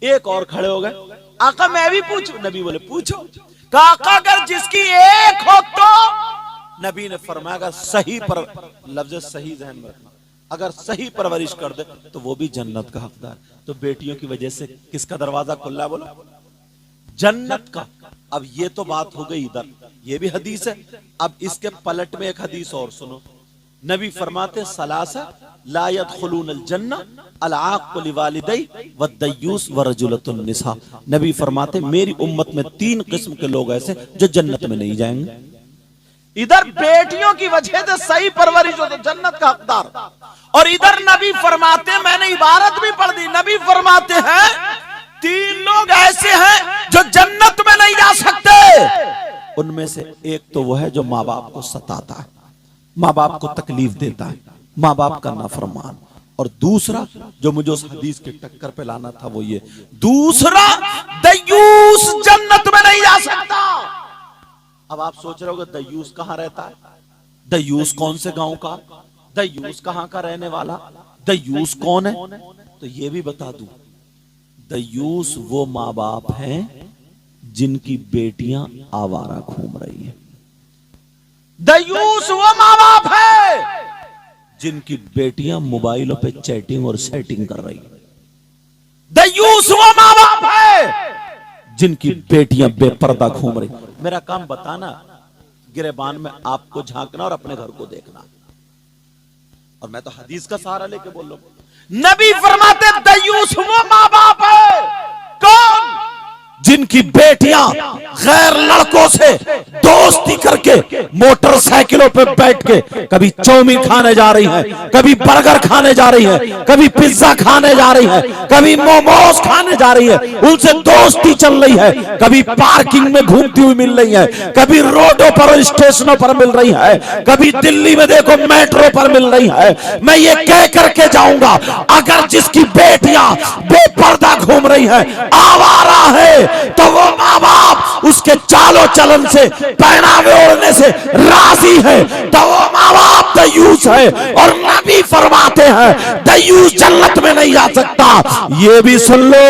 Speaker 1: है। एक और खड़े हो गए, आका मैं भी पूछूं? नबी बोले पूछो। आका अगर जिसकी 1 हो तो नबी ने फरमाया सही पर, लफ्ज सही जहन में रखना, अगर सही परवरिश कर दे तो वो भी जन्नत का हकदार। तो बेटियों की वजह से किसका दरवाजा खुला है? बोलो, जन्नत का। अब ये तो बात हो गई इधर, ये भी हदीस है। अब इसके पलट में एक हदीस और सुनो। नबी फरमाते सलासा ला यदखुलूनल जन्ना अल आक़ लिवालिदै व दय्यूस व रजुलतुन निसा। नबी फरमाते मेरी उम्मत में 3 किस्म के लोग ऐसे जो जन्नत में नहीं जाएंगे। इधर बेटियों की वजह से सही परवरिश हो तो जन्नत का हकदार, और इधर नबी फरमाते, मैंने इबारत भी पढ़ दी, नबी फरमाते हैं 3 लोग ऐसे हैं जो जन्नत में नहीं जा सकते। उनमें से एक तो वो है जो माँ बाप को सताता है, माँ बाप को तकलीफ देता है, माँ बाप का नाफरमान। और दूसरा जो मुझे उस हदीस के टक्कर पे लाना था वो ये, दूसरा दय्यूस जन्नत में नहीं जा सकता। अब आप सोच रहे होगे दय्यूस कहां रहता है, दय्यूस कौन से गांव का, दय्यूस कहां का रहने वाला, दय्यूस कौन है? तो ये भी बता दूं, दय्यूस वो माँ बाप हैं जिनकी बेटियां आवारा घूम रही हैं। दय्यूस वो माँ बाप है जिनकी बेटियां मोबाइलों पे चैटिंग और सेटिंग कर रही हैं। दय्यूस वो माँ बाप है जिनकी बेटियां बेपर्दा घूम रही। मेरा काम बताना, गिरेबान में आपको झांकना और अपने घर को देखना, और मैं तो हदीस का सहारा लेके बोल रहा हूं। नबी फरमाते दय्यूस वो माँ बाप है कौन? जिनकी बेटियां गैर लड़कों से दोस्ती करके मोटरसाइकिलों पे बैठ के कभी चाउमीन खाने जा रही है, कभी बर्गर खाने जा रही है, कभी पिज्जा खाने जा रही है, कभी मोमोज खाने जा रही है, उनसे दोस्ती चल रही है, कभी पार्किंग में घूमती हुई मिल रही है, कभी रोडों पर और स्टेशनों पर मिल रही है, कभी दिल्ली में देखो मेट्रो पर मिल रही है। मैं ये कह करके जाऊंगा, अगर जिसकी बेटियां बेपर्दा घूम रही है, आवारा है, तो वो माँ बाप उसके चालो चलन से, पहनावे ओढ़ने से राजी है, तो वो माँ बाप दय्यूस है। और नबी फरमाते हैं दय्यूस जन्नत में नहीं जा सकता। ये भी सुन लो,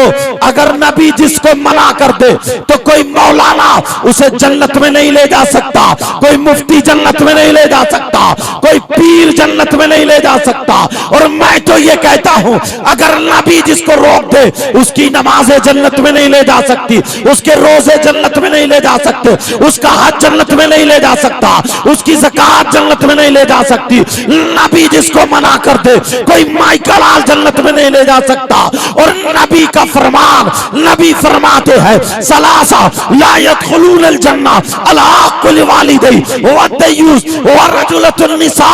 Speaker 1: अगर नबी जिसको मना कर दे तो कोई मौलाना उसे जन्नत में नहीं ले जा सकता, कोई मुफ्ती जन्नत में नहीं ले जा सकता, कोई पीर जन्नत में नहीं ले जा सकता। और मैं तो ये कहता हूं, अगर नबी जिसको रोक दे उसकी नमाजें जन्नत में नहीं ले जा सकती, उसके रोजे जन्नत में नहीं ले जा सकते, उसका हज जन्नत में नहीं ले जा सकता, उसकी ज़कात जन्नत में नहीं ले जा सकती। नबी जिसको मना कर दे, कोई माइकल आल जन्नत में नहीं ले जा सकता। और नबी का फरमान, नबी फरमाते हैं सलासा ला यदखुलूनल जन्ना अल आक़ लिवालिदै व दय्यूस व रजुलतुन निसा।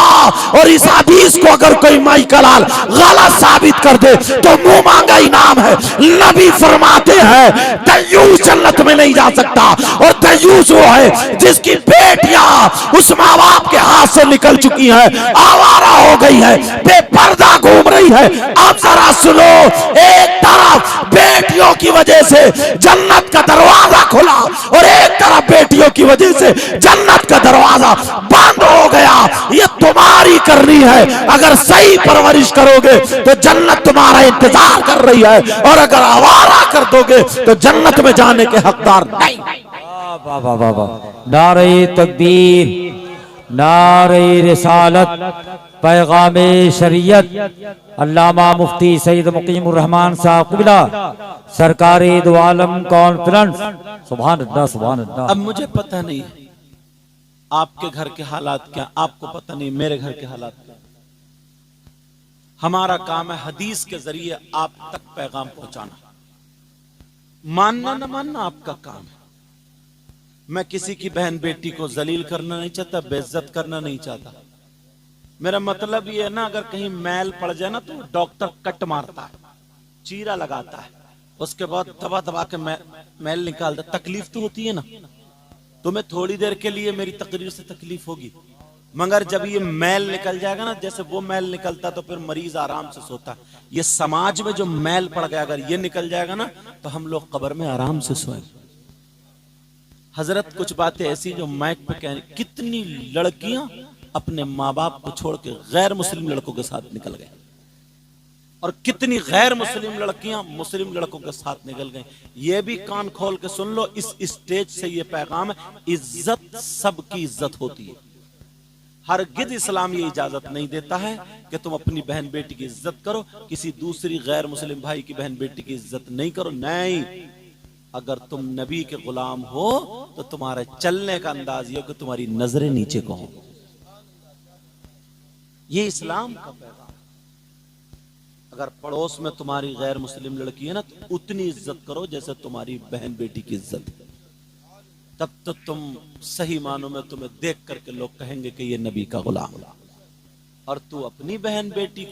Speaker 1: और इस हदीस को अगर कोई माइकल आल गलत साबित कर दे तो मुंह मांगा इनाम है। नबी फरमाते हैं दय्यूस जन्नत में नहीं जा सकता। और दय्यूस वो है जिसकी बेटियां उस माँ बाप के हाथ से निकल चुकी हैं, आवारा हो गई है, बेपर्दा घूम रही है। अब जरा सुनो, एक तरफ बेटियों की वजह से जन्नत का दरवाजा खुला और एक तरफ बेटियों की वजह से जन्नत का दरवाजा बंद हो गया। ये तुम्हारी करनी है, अगर सही परवरिश करोगे तो जन्नत तुम्हारा इंतजार कर रही है, और अगर आवारा कर दोगे तो जन्नत में जाने के हकदार नहीं।
Speaker 2: वाह वाह वाह वाह, नारे तकबीर, नारे रिसालत, पैगामे शरीयत, अल्लामा मुफ्ती सईद मुकीमुर रहमान साहब क़िबला, सरकारी दो आलम कॉन्फ्रेंस। सुभान अल्लाह, सुभान अल्लाह।
Speaker 1: अब मुझे पता नहीं आपके घर के हालात क्या, आपको पता नहीं मेरे घर के हालात क्या। हमारा काम है हदीस के जरिए आप तक पैगाम पहुंचाना, मानना न मानना आपका काम है। मैं किसी की बहन बेटी को जलील करना नहीं चाहता, बेइज्जत करना नहीं चाहता। मेरा मतलब ये है ना, अगर कहीं मैल पड़ जाए ना तो डॉक्टर कट मारता है, चीरा लगाता है, उसके बाद दबा दबा के मैल निकालता। तकलीफ तो होती है ना, तुम्हें थोड़ी देर के लिए मेरी तकरीर से तकलीफ होगी, मगर जब ये मैल निकल जाएगा ना, जैसे वो मैल निकलता तो फिर मरीज आराम से सोता। ये समाज में जो मैल पड़ गया, अगर ये निकल जाएगा ना तो हम लोग कब्र में आराम से सोएंगे। हजरत कुछ बातें ऐसी जो माइक पे कह, कितनी लड़कियां अपने माँ बाप को छोड़ के गैर मुस्लिम लड़कों के साथ निकल गए, और कितनी गैर मुस्लिम लड़कियां मुस्लिम लड़कों के साथ निकल गई। ये भी कान खोल के सुन लो, इस स्टेज से ये पैगाम है, इज्जत सबकी इज्जत होती है। हरगिज इस्लाम ये इजाजत नहीं देता है कि तुम अपनी बहन बेटी की इज्जत करो, किसी दूसरी गैर मुस्लिम भाई की बहन बेटी की इज्जत नहीं करो। नहीं, अगर तुम नबी के गुलाम हो तो तुम्हारे चलने का अंदाज ये हो कि तुम्हारी नजरें नीचे को हो। ये इस्लाम का पैगाम। अगर पड़ोस में तुम्हारी गैर मुस्लिम लड़की है ना, तो उतनी इज्जत करो जैसे तुम्हारी बहन बेटी की इज्जत है। तब तो तुम सही मानों में तुम्हें देख करके लोग कहेंगे कि ये नबी का गुलाम। और तू अपनी बहन बेटी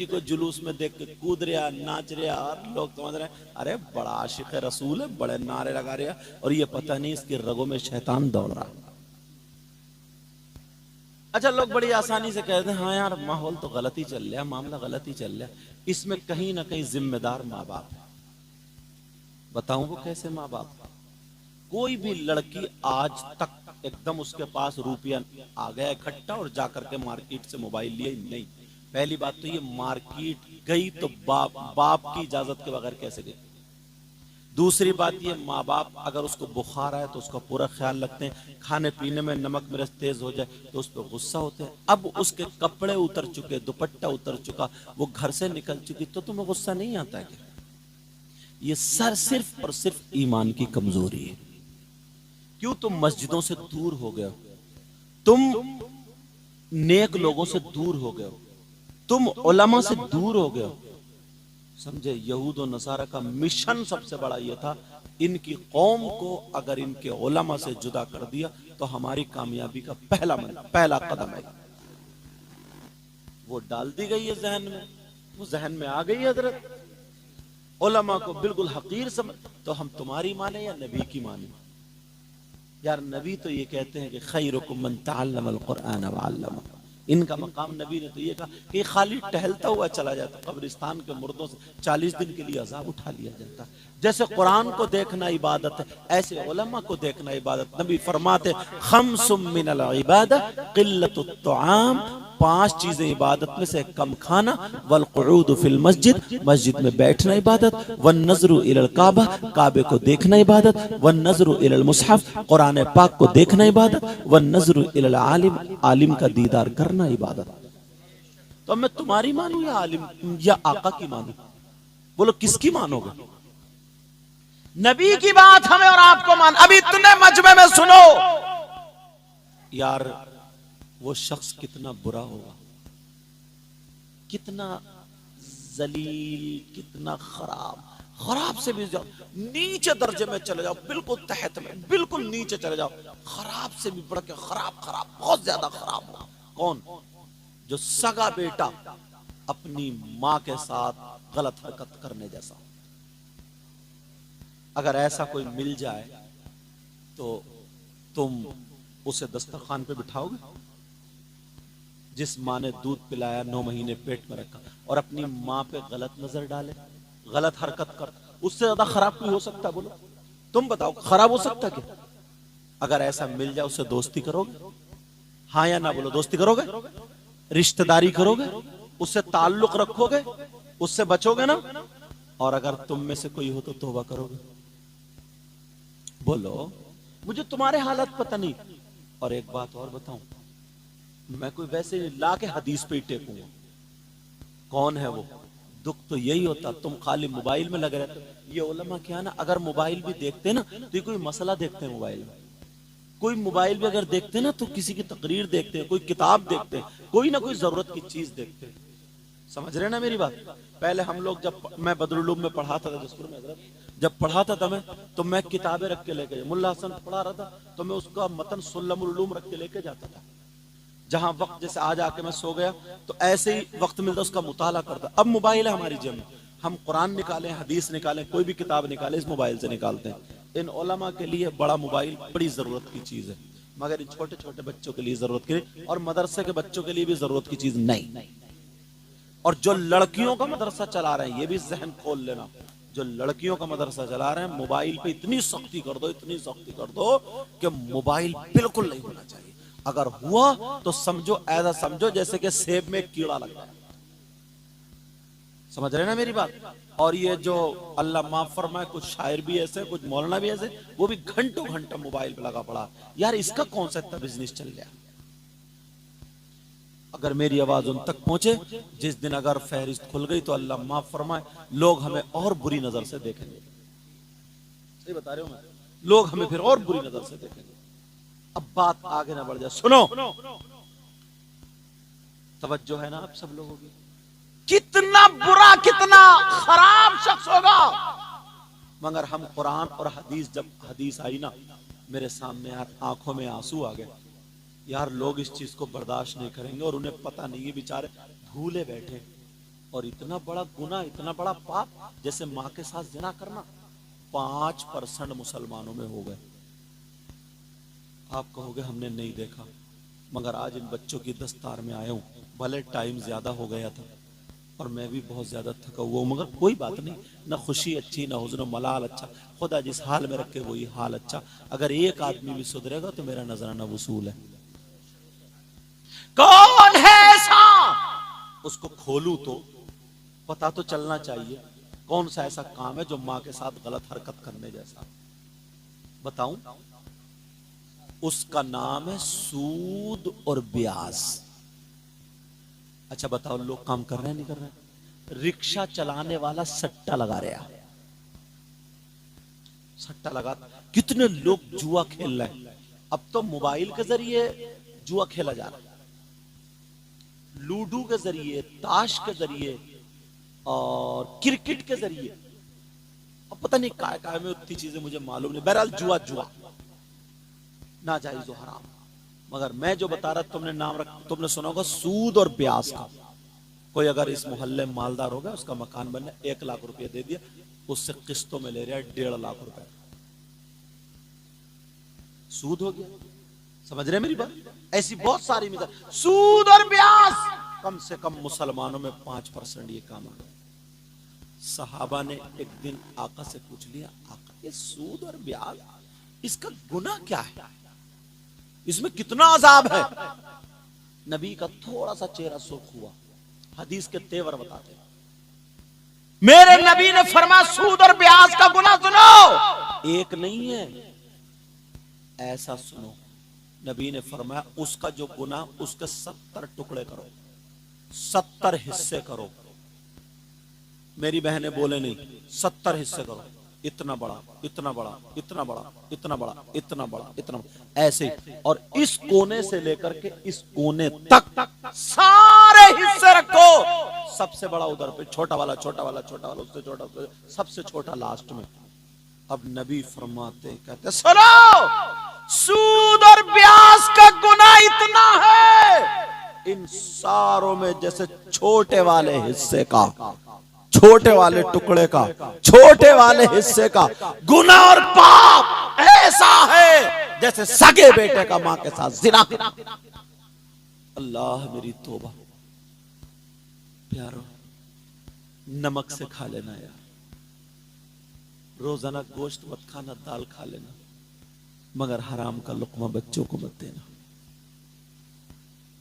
Speaker 1: को जुलूस में देख के कूद रहा, नाच रहा, और लोग समझ रहे अरे बड़ा आशिक है रसूल है, बड़े नारे लगा रहा, और ये पता नहीं इसके रगों में शैतान दौड़ रहा। अच्छा, लोग बड़ी आसानी से कहते हैं हाँ यार माहौल तो गलत ही चल रहा, मामला गलत ही चल रहा। इसमें कहीं ना कहीं जिम्मेदार माँ बाप है। बताऊं वो कैसे माँ बाप? कोई भी लड़की आज तक एकदम उसके पास रुपया आ गया इकट्ठा और जाकर के मार्केट से मोबाइल लिया नहीं। पहली बात तो ये मार्केट गई तो बाप की इजाजत के बगैर कैसे गई। दूसरी बात ये, माँ बाप अगर उसको बुखार आए तो उसका पूरा ख्याल रखते हैं, खाने पीने में नमक मिर्च तेज हो जाए तो उस पर गुस्सा होते हैं। अब उसके कपड़े उतर चुके, दुपट्टा उतर चुका, वो घर से निकल चुकी, तो तुम्हें गुस्सा नहीं आता है? ये सिर्फ और सिर्फ ईमान की कमजोरी है। क्यों? तुम मस्जिदों से दूर हो गए हो, तुम नेक लोगों से दूर हो गए हो, तुम उलमा से दूर हो गए हो। समझे? यहूद और नसारा का मिशन सबसे बड़ा यह था, इनकी कौम को अगर इनके उलमा से जुदा कर दिया तो हमारी कामयाबी का पहला कदम है। वो डाल दी गई है जहन में, वो जहन में आ गई है हजरत उलमा को बिल्कुल हकीर समझ। तो हम तुम्हारी माने या नबी की माने? यार नबी तो ये कहते हैं कि खैरुकुम मन तअल्लमल कुरआन व अल्लमा। इनका मकाम नबी ने तो ये कहा कि खाली टहलता हुआ चला जाता, कब्रिस्तान के मुर्दों से 40 दिन के लिए अजाब उठा लिया जाता। जैसे कुरान को देखना इबादत है, ऐसे उलमा को देखना इबादत। नबी फरमाते खम्सुम मिनल इबादत क़िल्लतुत तुआम, 5 चीजें इबादत में से, कम खाना, वल क़ुऊद फिल मस्जिद, मस्जिद में बैठना इबादत, वन नज़रु इलल काबा, काबे को देखना इबादत, वन नज़रु इलल मुसहफ, कुरान पाक को देखना इबादत, वन नज़रु इलल आलिम, आलिम का दीदार करना इबादत। तो मैं तुम्हारी मानूं या आलिम या आका की मानूं? बोलो किसकी मानोगे? नबी की बात हमें और आपको मान। अभी इतने मजमे में सुनो यार, वो शख्स कितना बुरा होगा, कितना जलील, कितना खराब से भी जाओ, नीचे दर्जे में चले जाओ, बिल्कुल तहत में, बिल्कुल नीचे चले जाओ, खराब से भी बढ़ के खराब, बहुत ज्यादा खराब होगा। कौन? जो सगा बेटा अपनी मां के साथ गलत हरकत करने जैसा। अगर ऐसा कोई मिल जाए तो तुम उसे दस्तरखान पे बिठाओगे? जिस माँ ने दूध पिलाया, 9 महीने पेट में रखा, और अपनी माँ पे गलत नजर डाले, गलत हरकत कर, उससे ज्यादा खराब कोई हो सकता है? बोलो तुम बताओ, खराब हो सकता क्या? अगर ऐसा मिल जाए उससे दोस्ती करोगे? हाँ या ना बोलो, दोस्ती करोगे? रिश्तेदारी करोगे? उससे ताल्लुक रखोगे? उससे बचोगे ना? और अगर तुम में से कोई हो तो तौबा करोगे? बोलो, मुझे तुम्हारे हालत पता नहीं। और एक बात और बताऊं, मैं कोई वैसे ला के हदीस पे ही टेकूंगा। कौन है वो? दुख तो यही होता, तुम खाली मोबाइल में लगे रहते हो। ये उलमा क्या ना, अगर मोबाइल भी देखते ना तो ये कोई मसला देखते हैं मोबाइल में, कोई मोबाइल भी अगर देखते ना तो किसी की तकरीर देखते हैं, कोई किताब देखते हैं, कोई ना कोई जरूरत की चीज देखते हैं। समझ रहे ना मेरी बात? पहले हम लोग, जब मैं बदरुल उलूम में पढ़ाता था, जसपुर में जब पढ़ाता था मैं, तो मैं किताबें रख के लेके, मुल्ला हसन पढ़ा रहा था तो मैं उसका मतन सुल्लमुल उलूम रख के लेके जाता था। जहां वक्त, जैसे आज आके मैं सो गया तो ऐसे ही वक्त मिलता उसका मुताला करता। अब मोबाइल है हमारी जेब में, हम कुरान निकालें, हदीस निकालें, कोई भी किताब निकालें, इस मोबाइल से निकालते हैं। इन उलमा के लिए बड़ा मोबाइल बड़ी जरूरत की चीज है, मगर इन छोटे छोटे बच्चों के लिए जरूरत की, और मदरसे के बच्चों के लिए भी जरूरत की चीज नहीं। और जो लड़कियों का मदरसा चला रहे हैं, ये भी जहन खोल लेना, जो लड़कियों का मदरसा चला रहे हैं, मोबाइल पे इतनी सख्ती कर दो, इतनी सख्ती कर दो कि मोबाइल बिल्कुल नहीं होना चाहिए। अगर हुआ तो समझो, ऐसा समझो जैसे कि सेब में कीड़ा लग जाए। समझ रहे ना मेरी बात? और ये जो अल्लाह माफ फरमाए, कुछ शायर भी ऐसे, कुछ मौलाना भी ऐसे, वो भी घंटों घंटा मोबाइल पे लगा पड़ा। यार इसका कौन सा इतना बिजनेस चल गया? अगर मेरी आवाज उन तक पहुंचे, जिस दिन अगर फहरिस्त खुल गई तो अल्लाह माफ फरमाए, लोग हमें और बुरी नजर से देखेंगे। सही बता रहे हो मैं, लोग हमें फिर और बुरी नजर से देखेंगे। अब बात आगे ना बढ़ जाए, सुनो, तवज्जो है ना आप सब लोगों की? कितना बुरा, कितना खराब शख्स होगा, मगर हम कुरान और हदीस, जब हदीस आई ना मेरे सामने, यार आंखों में आंसू आ गए। यार लोग इस चीज को बर्दाश्त नहीं करेंगे और उन्हें पता नहीं है, बेचारे भूले बैठे। और इतना बड़ा गुनाह, इतना बड़ा पाप, जैसे मां के साथ जिना करना, 5% मुसलमानों में हो गए। आप कहोगे हमने नहीं देखा, मगर आज इन बच्चों की दस्तार में आया हूं। भले टाइम ज्यादा हो गया था और मैं भी बहुत ज्यादा थका हुआ हूं, मगर कोई बात नहीं, ना खुशी अच्छी ना हुज़्न मलाल अच्छा, खुदा जिस हाल में रखे वही हाल अच्छा। अगर एक आदमी भी सुधरेगा तो मेरा नजराना वसूल है। कौन है ऐसा, उसको खोलूं तो पता तो चलना चाहिए कौन सा ऐसा काम है जो मां के साथ गलत हरकत करने जैसा। बताऊं, उसका नाम है सूद और ब्याज। अच्छा बताओ, लोग काम कर रहे हैं नहीं कर रहे? रिक्शा चलाने वाला सट्टा लगा रहा है, सट्टा लगा, कितने लोग जुआ खेल रहे हैं। अब तो मोबाइल के जरिए जुआ खेला जा रहा है, लूडो के जरिए, ताश के जरिए और क्रिकेट के जरिए। अब पता नहीं काय में उतनी चीजें मुझे मालूम नहीं। बहरहाल जुआ जुआ नाजायज और हराम। मगर मैं जो बता रहा, तुमने नाम रख, तुमने सुना होगा सूद और ब्याज का। कोई अगर इस मोहल्ले में मालदार होगा, उसका मकान बनने 1 लाख रुपया दे दिया, उससे किस्तों में ले रहा है 1.5 लाख रुपए, सूद हो गया। समझ रहे मेरी बात? ऐसी बहुत सारी मिसाल, सूद और ब्याज। कम से कम मुसलमानों में 5% ये काम आ गया। सहाबा ने एक दिन आका से पूछ लिया, आका ये सूद और ब्याज, इसका गुनाह क्या है, इसमें कितना अजाब है? नबी का थोड़ा सा चेहरा सुर्ख हुआ। हदीस के तेवर बताते हैं, मेरे नबी ने फरमाया सूद और ब्याज का गुनाह सुनो, एक नहीं है, ऐसा सुनो। नबी ने फरमाया उसका जो गुनाह, उसके 70 टुकड़े करो, 70 हिस्से करो। मेरी बहनें बोले नहीं, 70 हिस्से करो। इतना बड़ा, इतना बड़ा, इतना बड़ा, इतना बड़ा, इतना बड़ा, इतना बड़ा, ऐसे। और इस कोने से लेकर के इस कोने तक सारे हिस्से रखो। सबसे बड़ा उधर पे, छोटा वाला, छोटा वाला, छोटा वाला, उससे छोटा, सबसे छोटा लास्ट में। अब नबी फरमाते कहते, सुनो, सूद और ब्याज का गुनाह इतना है, इन सारों में जैसे छोटे वाले हिस्से का, छोटे वाले टुकड़े का, छोटे वाले हिस्से का गुनाह और पाप ऐसा है जैसे सगे बेटे का मां के साथ जिना। अल्लाह मेरी तौबा। प्यारो, नमक से खा लेना यार, रोजाना गोश्त मत खाना, दाल खा लेना, मगर हराम का लुक्मा बच्चों को मत देना।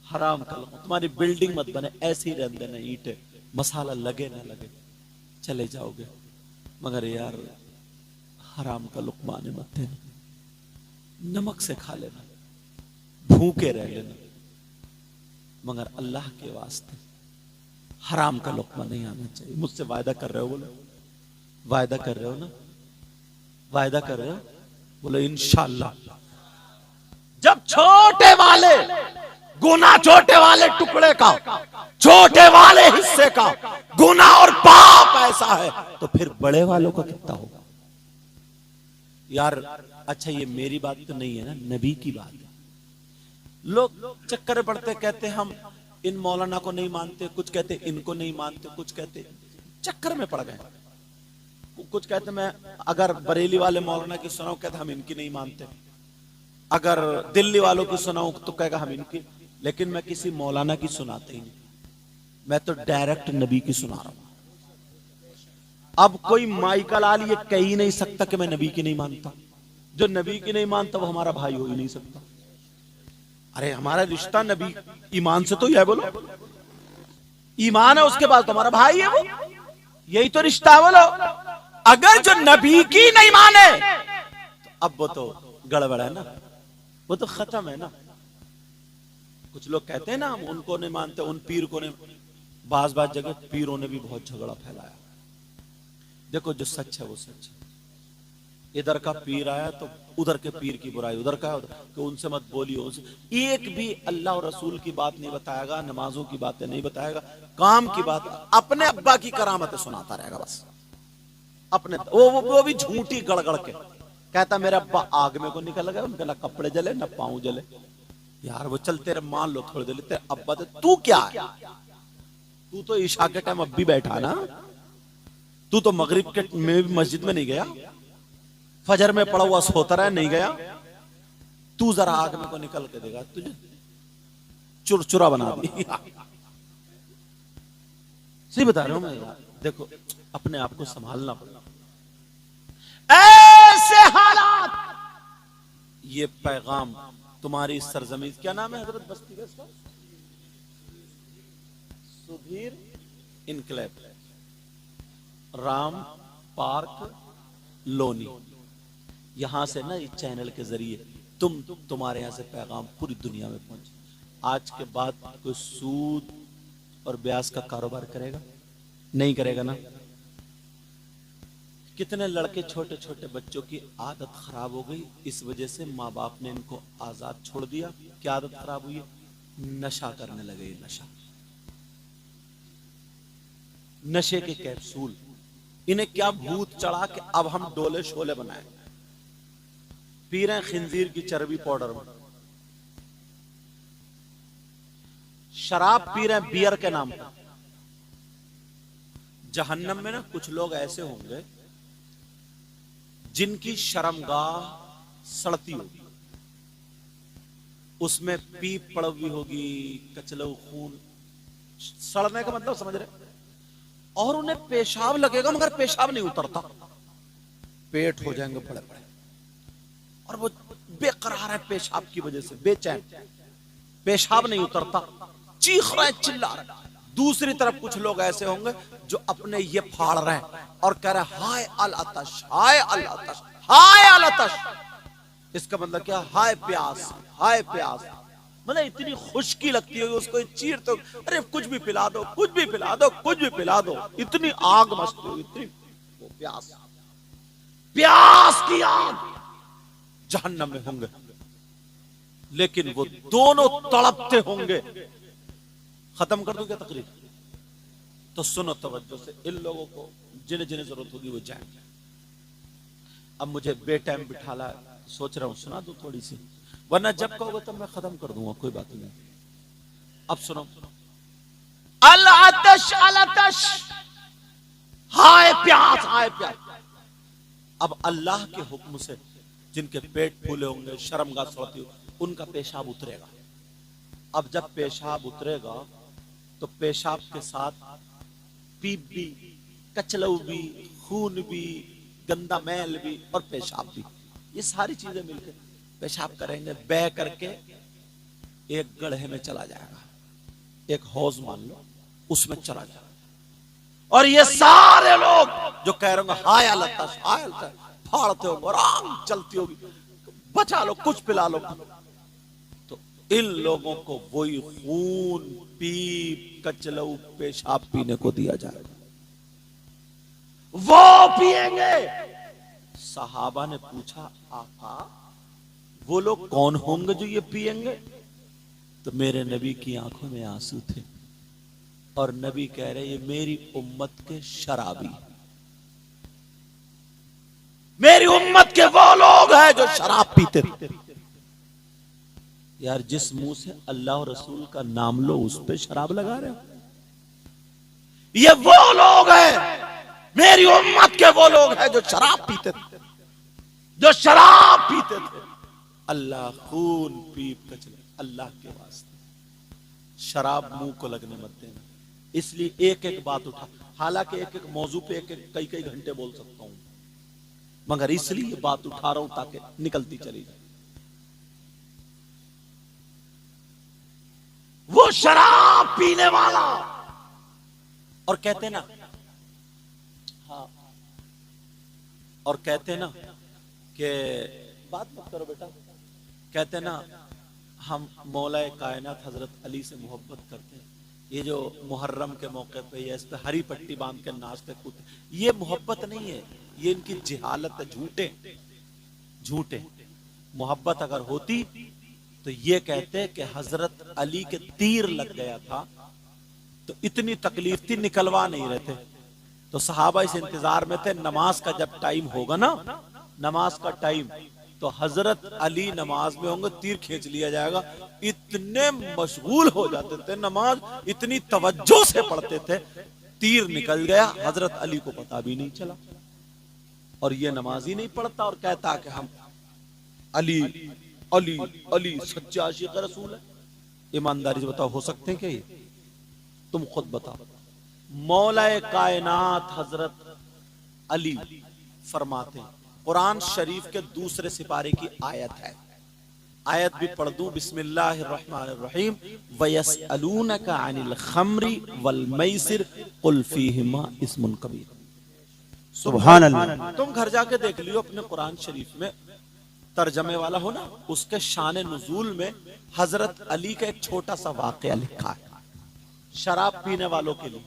Speaker 1: हराम का लुक्मा, तुम्हारी बिल्डिंग मत बने, ऐसे ही रहने देना, ईंटें, मसाला लगे ना लगे चले जाओगे, मगर यार हराम का लुक्मा आने मत देना। नमक से खा लेना, भूखे रह लेना, मगर अल्लाह के वास्ते हराम का लुक्मा नहीं आना चाहिए। मुझसे वायदा कर रहे हो? बोलो वायदा कर रहे हो ना? वायदा कर रहे हो? बोलो इंशाअल्लाह। जब छोटे वाले गुनाह, छोटे वाले टुकड़े का, छोटे वाले हिस्से का गुनाह और पाप ऐसा है, तो फिर बड़े वालों का कितना होगा यार? अच्छा ये मेरी बात तो नहीं है ना, नबी की बात है। लोग चक्कर पड़ते, कहते हम इन मौलाना को नहीं मानते, कुछ कहते इनको नहीं मानते, कुछ कहते, चक्कर में पड़ गए। कुछ कहते मैं अगर बरेली वाले मौलाना की सुनाऊं, कहते हम इनकी नहीं मानते, अगर दिल्ली वालों की सुनाऊं तो कहेगा हम इनकी, लेकिन मैं किसी मौलाना की सुनाते ही नहीं, मैं तो डायरेक्ट नबी की सुना रहा हूं। अब कोई माइका लाल ये कह ही नहीं सकता कि मैं नबी की नहीं मानता। जो नबी की नहीं मानता वो हमारा भाई हो ही नहीं सकता। अरे हमारा रिश्ता नबी ईमान से तो यह, बोलो ईमान है उसके बाद तो हमारा भाई है वो, यही तो रिश्ता है। बोलो अगर जो नबी की नहीं माने तो अब वो तो गड़बड़ है ना, वो तो खत्म है ना। कुछ लोग कहते हैं ना हम उनको नहीं मानते, उन पीर को नहीं। बाज जगह पीरों ने भी बहुत झगड़ा फैलाया। देखो जो सच है वो सच है। इधर का पीर आया तो उधर के पीर की बुराई, उधर का कि उनसे मत बोलियो, उनसे एक भी अल्लाह और रसूल की बात नहीं बताएगा, नमाजों की बातें नहीं बताएगा, काम की बात, अपने अब्बा की करामतें सुनाता रहेगा बस। अपने वो भी झूठी गड़गड़ के कहता मेरा अब्बा आग में को निकल गया, उनके ना कपड़े जले ना पाँव जले। यार वो चल तेरे मान लो थोड़ी देर, तेरे अब्बा तो तू क्या है? तू तो ईशा के टाइम अब भी बैठा ना, तू तो मगरिब के में भी मस्जिद में नहीं गया, फजर में पड़ा हुआ सोता रहा नहीं गया। तू जरा आग में को निकल के देगा, तुझे चुरचुरा बना दिया। सही बता रहा हूं मैं यार। देखो अपने आप को संभालना पड़ेगा। ऐसे हालात, ये पैगाम तुम्हारी सरजमीन, क्या नाम है हजरत बस्ती का इसका? सुधीर इनकलैब राम पार्क लोनी, यहां से ना इस चैनल के जरिए तुम्हारे यहां से पैगाम पूरी दुनिया में पहुंचे। आज के बाद कोई सूद और ब्याज का कारोबार करेगा? नहीं करेगा ना। कितने लड़के छोटे छोटे बच्चों की आदत खराब हो गई इस वजह से माँ बाप ने इनको आजाद छोड़ दिया। क्या आदत खराब हुई है? नशा करने लगे। नशे के कैप्सूल, इन्हें क्या भूत चढ़ा के अब हम डोले शोले बनाए, पी रहे हैं खिंजीर की चर्बी पाउडर में, शराब पी रहे हैं बियर के नाम पर। जहन्नम में ना कुछ लोग ऐसे होंगे जिनकी शर्मगाह सड़ती होगी, उसमें पीप पड़ी होगी, कचलऊ खून, सड़ने का मतलब समझ रहे, और उन्हें पेशाब लगेगा मगर पेशाब नहीं उतरता, पेट हो जाएंगे बड़े बड़े, और वो बेकरार है पेशाब की वजह से, बेचैन, पेशाब नहीं उतरता, चीख रहे चिल्ला रहे। दूसरी तरफ कुछ लोग ऐसे होंगे जो अपने ये फाड़ रहे हैं और कह रहे हैं हाय अल अतश, हाय अल अतश, हाय अल अतश। इसका मतलब क्या? हाय प्यास, हाय प्यास। मतलब इतनी खुशकी लगती है उसको, चीर तो अरे कुछ भी पिला दो, कुछ भी पिला दो, कुछ भी पिला दो, इतनी आग मचती हो, इतनी वो प्यास, प्यास की आग जहन्नम में होंगे। लेकिन वो दोनों तड़पते होंगे। खत्म कर दूं क्या तकरीर? तो सुनो तवज्जो से, इन लोगों को जिन्हें जिन्हें जरूरत होगी वो जाएंगे। अब मुझे बेटाइम बिठाला, सोच रहा हूं सुना दूं थोड़ी सी, वरना जब कहोगे तब मैं खत्म कर दूंगा, कोई बात नहीं। अब सुनो, अल आतश, अल आतश, हाय प्यास, हाय प्यास। अब अल्लाह के हुक्म से जिनके पेट फूले होंगे, शर्मगाह सड़ती हो, उनका पेशाब उतरेगा। अब जब पेशाब उतरेगा तो पेशाब के साथ पीप भी, कचलऊ भी, खून भी, गंदा मैल भी और पेशाब भी, ये सारी चीजें मिलकर पेशाब करेंगे, बह करके एक गड्ढे में चला जाएगा, एक हौज मान लो, उसमें चला जाएगा। और ये सारे लोग जो कह रहे होंगे हाय अल्लाह, हाय अल्लाह, फाड़ते होंगे और आग चलती होगी, बचा लो, कुछ पिला लो, तो इन लोगों को वही खून, पीप, कचलऊ, पेशाब पीने को दिया जाएगा, वो पिएंगे। सहाबा ने पूछा आका वो लोग कौन होंगे जो ये पिएंगे? तो मेरे नबी की आंखों में आंसू थे और नबी कह रहे ये मेरी उम्मत के शराबी, मेरी उम्मत के वो लोग हैं जो शराब पीते थे। यार जिस मुंह से अल्लाह और रसूल का नाम लो उस पे शराब लगा रहे हो। ये वो लोग हैं, मेरी उम्मत के वो लोग हैं जो शराब पीते थे, जो शराब पीते थे। अल्लाह खून पीप कचले, अल्लाह के वास्ते शराब मुंह को लगने मत देना। इसलिए एक एक बात उठा, हालांकि एक एक मौजू पे एक एक कई कई घंटे बोल सकता हूं, मगर इसलिए ये बात उठा रहा हूं ताकि निकलती चली जाए। वो शराब पीने वाला, और कहते ना, हाँ, और कहते ना कि बात मत करो बेटा, कहते ना हम मौलाए कायनात हजरत अली से मोहब्बत करते हैं। ये जो मुहर्रम के मौके पे ये इस पे हरी पट्टी बांध के नाचते कूदते, ये मोहब्बत नहीं है, ये इनकी जिहालत है। झूठे झूठे। मोहब्बत अगर होती तो ये कहते कि हजरत अली के तीर लग गया था तो इतनी तकलीफ थी, निकलवा नहीं रहे थे। तो सहाबा इस इंतजार में थे, नमाज का जब टाइम होगा ना, नमाज का टाइम, तो हजरत अली नमाज में होंगे, तीर खींच लिया जाएगा। इतने मशगूल हो जाते थे, नमाज इतनी तवज्जो से पढ़ते थे, तीर निकल गया, हजरत अली को पता भी नहीं चला। और ये नमाज ही नहीं पढ़ता और कहता कि हम अली अली अली सच्चे आशिक रसूल है। ईमानदारी से बताओ, हो सकते हैं क्या ये? तुम खुद बताओ। मौलाए कायनात हजरत अली फरमाते हैं, कुरान शरीफ के दूसरे सिपारे की आयत है, आयत भी पढ़ दूं, बिस्मिल्लाहिर्रहमानिर्रहीम, वयसअलूनका अनिल खम्री वल मैसिर कुल फीहिमा इस्मुन कबीर।
Speaker 3: सुभान अल्लाह।
Speaker 1: तुम घर जाके देख लियो अपने कुरान शरीफ में, तर्जमे वाला हो ना, उसके शान नुजूल में हजरत अली का एक छोटा सा वाकया लिखा है शराब पीने वालों के लिए।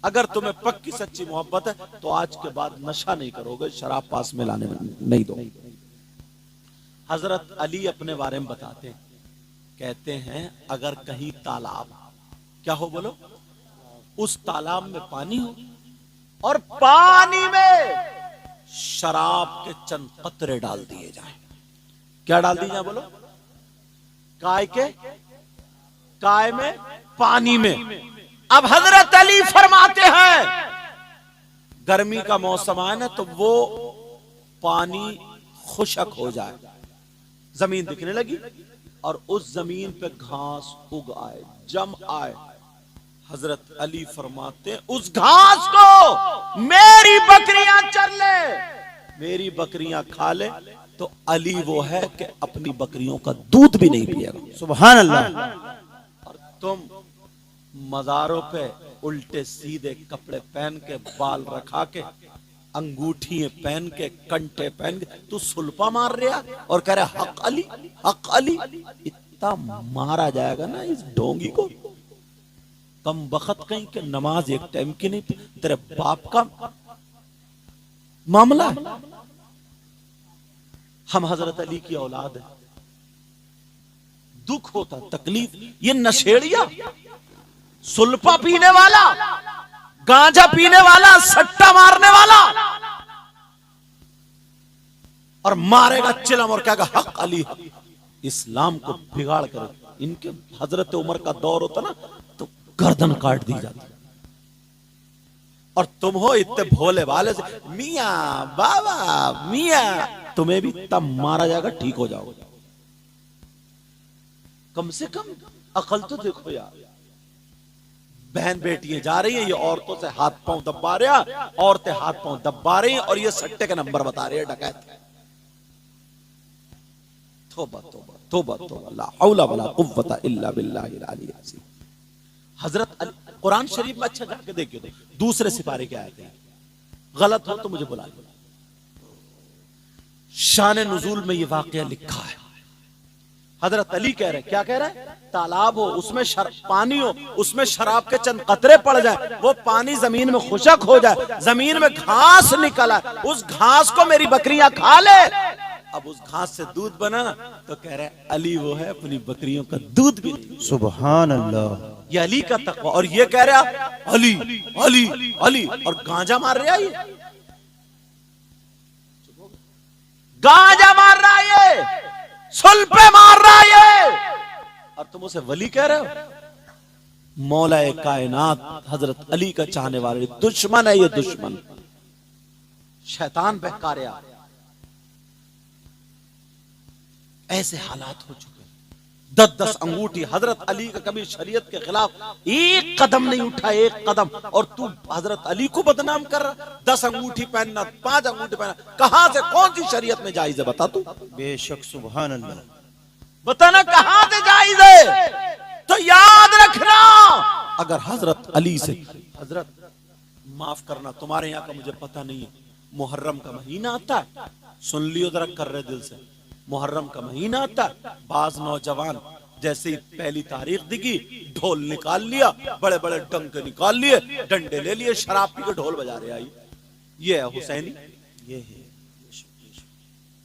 Speaker 1: अगर तुम्हें पक्की सच्ची मोहब्बत है तो आज के बाद नशा नहीं करोगे, शराब पास में लाने नहीं दो। हजरत अली अपने बारे में बताते हैं, कहते हैं अगर कहीं तालाब, क्या हो बोलो, उस तालाब में पानी हो और पानी में शराब के चंद कतरे डाल दिए जाए, क्या डाल दिए जाए बोलो? काय के, काय में, पानी में। अब हजरत अली फरमाते हैं गर्मी का मौसम आए ना तो वो पानी खुशक हो जाए, जमीन दिखने लगी और उस जमीन पे घास उग आए, जम आए। हजरत अली फरमाते हैं उस घास को मेरी बकरियां चर ले, मेरी बकरियां खा ले, तो अली वो है कि अपनी बकरियों का दूध भी नहीं पिएगा।
Speaker 3: सुभान अल्लाह।
Speaker 1: और तुम मज़ारों पे उल्टे सीधे कपड़े पहन के, बाल रखा के, अंगूठी पहन के, कंटे पहन के, तू सुल्पा मार रहा और कह रहा हक अली, हक अली। इतना मारा जाएगा ना इस ढोंगी को, कम बखत कहीं के नमाज एक टाइम की नहीं, तेरे बाप का मामला। हम हजरत अली की औलाद है, दुख होता, तकलीफ। ये नशेड़िया, सुल्फा पीने वाला, गांजा पीने वाला, सट्टा मारने वाला, और मारेगा चिलम और कहेगा हक अली, इस्लाम को बिगाड़ कर। इनके हजरत उमर का दौर होता ना तो गर्दन काट दी जाती। और तुम हो इतने भोले भाले से, मियां बाबा मियां, तुम्हें भी तब मारा जाएगा, ठीक हो जाओगे। कम से कम अकल तो देखो यार। बहन बेटियां जा रही हैं, ये औरतों से हाथ पांव दबा रहे हैं, औरतें हाथ पांव दबा रही हैं और ये सट्टे के नंबर बता रही है, डकैत। तौबा तौबा तौबा तौबा, ला हौला वला कुव्वता इल्ला बिल्लाहिल अलील अज़ीम। हजरत अली, कुरान शरीफ में अच्छा जाके देखिए, दूसरे सिपारे के आए थे, गलत हो तो मुझे बुला लो। शान नुजूल में ये वाकया लिखा है। हजरत अली कह रहे, क्या कह रहे? तालाब हो, उसमें पानी हो, उसमें शराब के चंद कतरे पड़ जाए, वो पानी जमीन में खुशक हो जाए, जमीन में घास निकल आए, उस घास को मेरी बकरियां खा ले। अब उस घास से दूध बना ना, तो कह रहे अली वो है, अपनी बकरियों का दूध भी नहीं।
Speaker 3: सुभान अल्लाह।
Speaker 1: ये अली का तकवा। और ये कह रहा अली अली अली, और गांजा मार रहा है, ये गांजा मार रहा है, ये सुल्फे मार रहा है ये, और तुम उसे वली कह रहे हो? मौलाए कायनात हजरत अली का चाहने वाले दुश्मन है, ये दुश्मन, शैतान बहका रहा। ऐसे हालात हो चुके, 10-10 अंगूठी। हजरत अली का कभी शरीयत के खिलाफ एक कदम नहीं उठा, एक कदम, और तू हजरत अली को बदनाम कर रहा। 10 अंगूठी पहनना, 5 अंगूठी पहनना, कहां से, कौन सी शरीयत में जायज है बता तू?
Speaker 3: बेशक सुभान अल्लाह।
Speaker 1: बताना कहां से जायज है? तो याद रखना, अगर हजरत अली से, हजरत माफ करना तुम्हारे यहाँ का मुझे पता नहीं है, मुहर्रम का महीना आता है, सुन लियो जरा कर रहे दिल से, मुहर्रम का महीना आता, बाज नौजवान जैसे ही पहली तारीख दिखी ढोल निकाल लिया, बड़े बड़े डंके निकाल लिए, डंडे ले लिए, शराब पी के ढोल बजा रहे आई। ये है हुसैनी।
Speaker 3: ये है।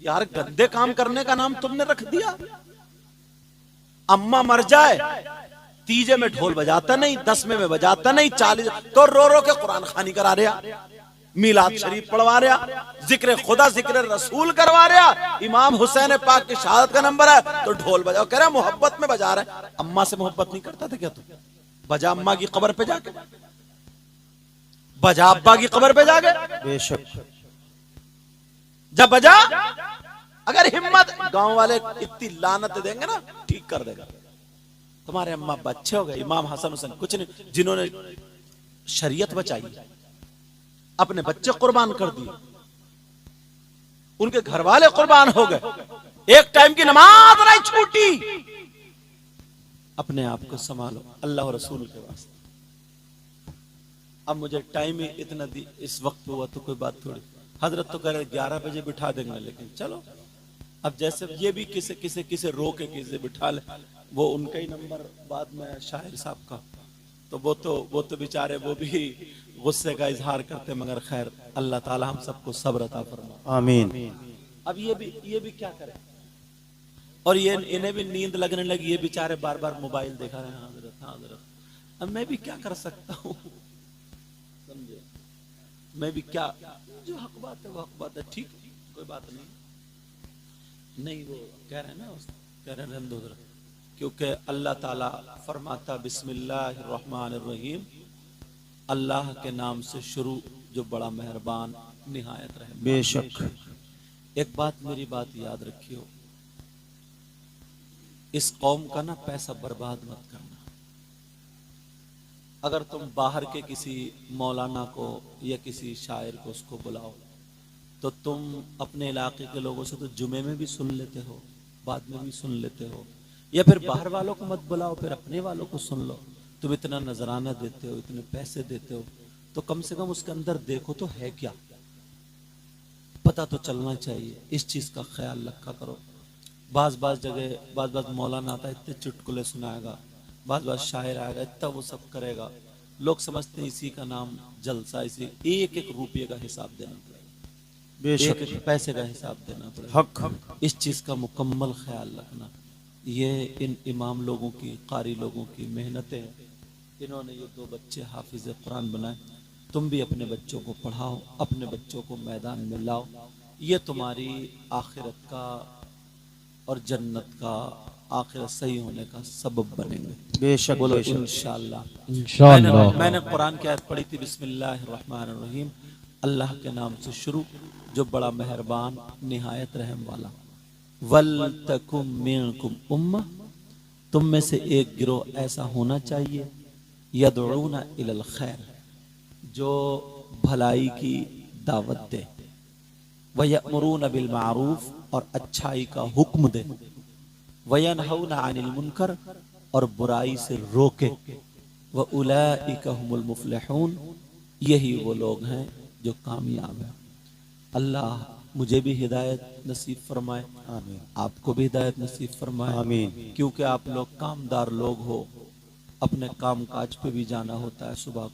Speaker 1: यार गंदे काम करने का नाम तुमने रख दिया। अम्मा मर जाए, तीजे में ढोल बजाता नहीं, 10वें में बजाता नहीं, 40 तो रो रो के कुरान खानी करा रहा, मीलाद शरीफ पढ़वा रहा, जिक्र खुदा जिक्र रसूल करवा रहा। इमाम हुसैन पाक की शहादत का नंबर है तो ढोल बजाओ, कह रहा मोहब्बत में बजा रहा है। अम्मा से मोहब्बत नहीं करता था क्या तू? बजा अम्मा की कब्र पे जाके, बजा अब्बा की कब्र पे जाके,
Speaker 3: बेशक।
Speaker 1: जब बजा, अगर हिम्मत, गांव वाले इतनी लानत देंगे ना, ठीक कर देगा। तुम्हारे अम्मा अब्बा अच्छे हो गए, इमाम हसन हुसैन कुछ नहीं, जिन्होंने शरीयत बचाई, अपने बच्चे कुर्बान कर दिए, उनके घर वाले कुर्बान हो गए, एक टाइम की नमाज नहीं छूटी। अपने आप को संभालो अल्लाह और रसूल के वास्ते। अब मुझे टाइम ही इतना इस वक्त हुआ तो कोई बात थोड़ी, हजरत तो कह रहे 11 बजे बिठा देंगे, लेकिन चलो अब जैसे ये भी किसे रो के किसे बिठा ले, वो उनका ही नंबर बाद में शाहिर साहब का, तो वो तो बेचारे वो भी गुस्से का इजहार करते, मगर खैर अल्लाह ताला हम सबको सब्र अता फरमाए,
Speaker 3: आमीन।
Speaker 1: अब ये भी क्या करें, और ये इन्हें भी नींद लगने लगी, ये बेचारे बार बार मोबाइल देखा रहे हैं, हजरत। अब मैं भी क्या कर सकता हूँ, समझे, मैं भी क्या, जो हक बात है वो हक बात है, ठीक, कोई बात नहीं वो कह रहे हैं ना, कह रहे हैं, क्योंकि अल्लाह ताला फरमाता बिस्मिल्लाहिर्रहमानिर्रहीम, अल्लाह के नाम से शुरू जो बड़ा मेहरबान निहायत रहमान।
Speaker 3: बेशक।
Speaker 1: एक बात, मेरी बात याद रखियो, इस कौम का ना पैसा बर्बाद मत करना। अगर तुम बाहर के किसी मौलाना को या किसी शायर को उसको बुलाओ, तो तुम अपने इलाके के लोगों से तो जुमे में भी सुन लेते हो, बाद में भी सुन लेते हो, या फिर बाहर वालों को मत बुलाओ, फिर अपने वालों को सुन लो। तुम इतना नजराना देते हो, इतने पैसे देते हो, तो कम से कम उसके अंदर देखो तो है क्या, पता तो चलना चाहिए। इस चीज का ख्याल रखा करो। बाज जगह बाज मौलाना आता है, इतने चुटकुले सुनाएगा, बाज शायर आएगा, इतना वो सब करेगा, लोग समझते हैं इसी का नाम जलसा, इसी एक एक रुपये का हिसाब देना पड़ेगा,
Speaker 3: बेशक।
Speaker 1: एक एक पैसे का हिसाब देना पड़ेगा।
Speaker 3: हक।
Speaker 1: इस चीज का मुकम्मल ख्याल रखना। ये इन इमाम लोगों की, कारी लोगों की मेहनतें हैं। इन्होंने ये 2 बच्चे हाफिज कुरान बनाए। तुम भी अपने बच्चों को पढ़ाओ, अपने बच्चों को मैदान में लाओ। ये तुम्हारी आखिरत का और जन्नत का, आखिरत सही होने का सबब बनेंगे।
Speaker 3: बेशक।
Speaker 1: बोलो
Speaker 3: बेशक।
Speaker 1: इंशाअल्लाह।
Speaker 2: इंशाअल्लाह।
Speaker 1: मैंने कुरान की आयत पढ़ी थी, बिस्मिल्लाहिर्रहमानिर्रहीम, अल्लाह के नाम से शुरू जो बड़ा मेहरबान निहायत रहम वाला। वल तकुम मिनकुम उम्मा, तुम में से एक गिरोह ऐसा होना चाहिए, यदऊना इलल खैर, जो भलाई की दावत दे, वयअमुरूना बिल मारूफ, और अच्छाई का हुक्म दे, वयनहौना अनिल मुनकर, और बुराई से रोके, व उलाइका हुमुल मुफ्लिहून, यही वो लोग हैं जो कामयाब हैं। अल्लाह मुझे भी हिदायत नसीब फरमाए,
Speaker 3: आमीन।
Speaker 1: आपको भी हिदायत नसीब फरमाए,
Speaker 3: आमीन।
Speaker 1: क्योंकि आप लोग कामदार लोग हो, अपने काम काज पे भी जाना होता है सुबह को।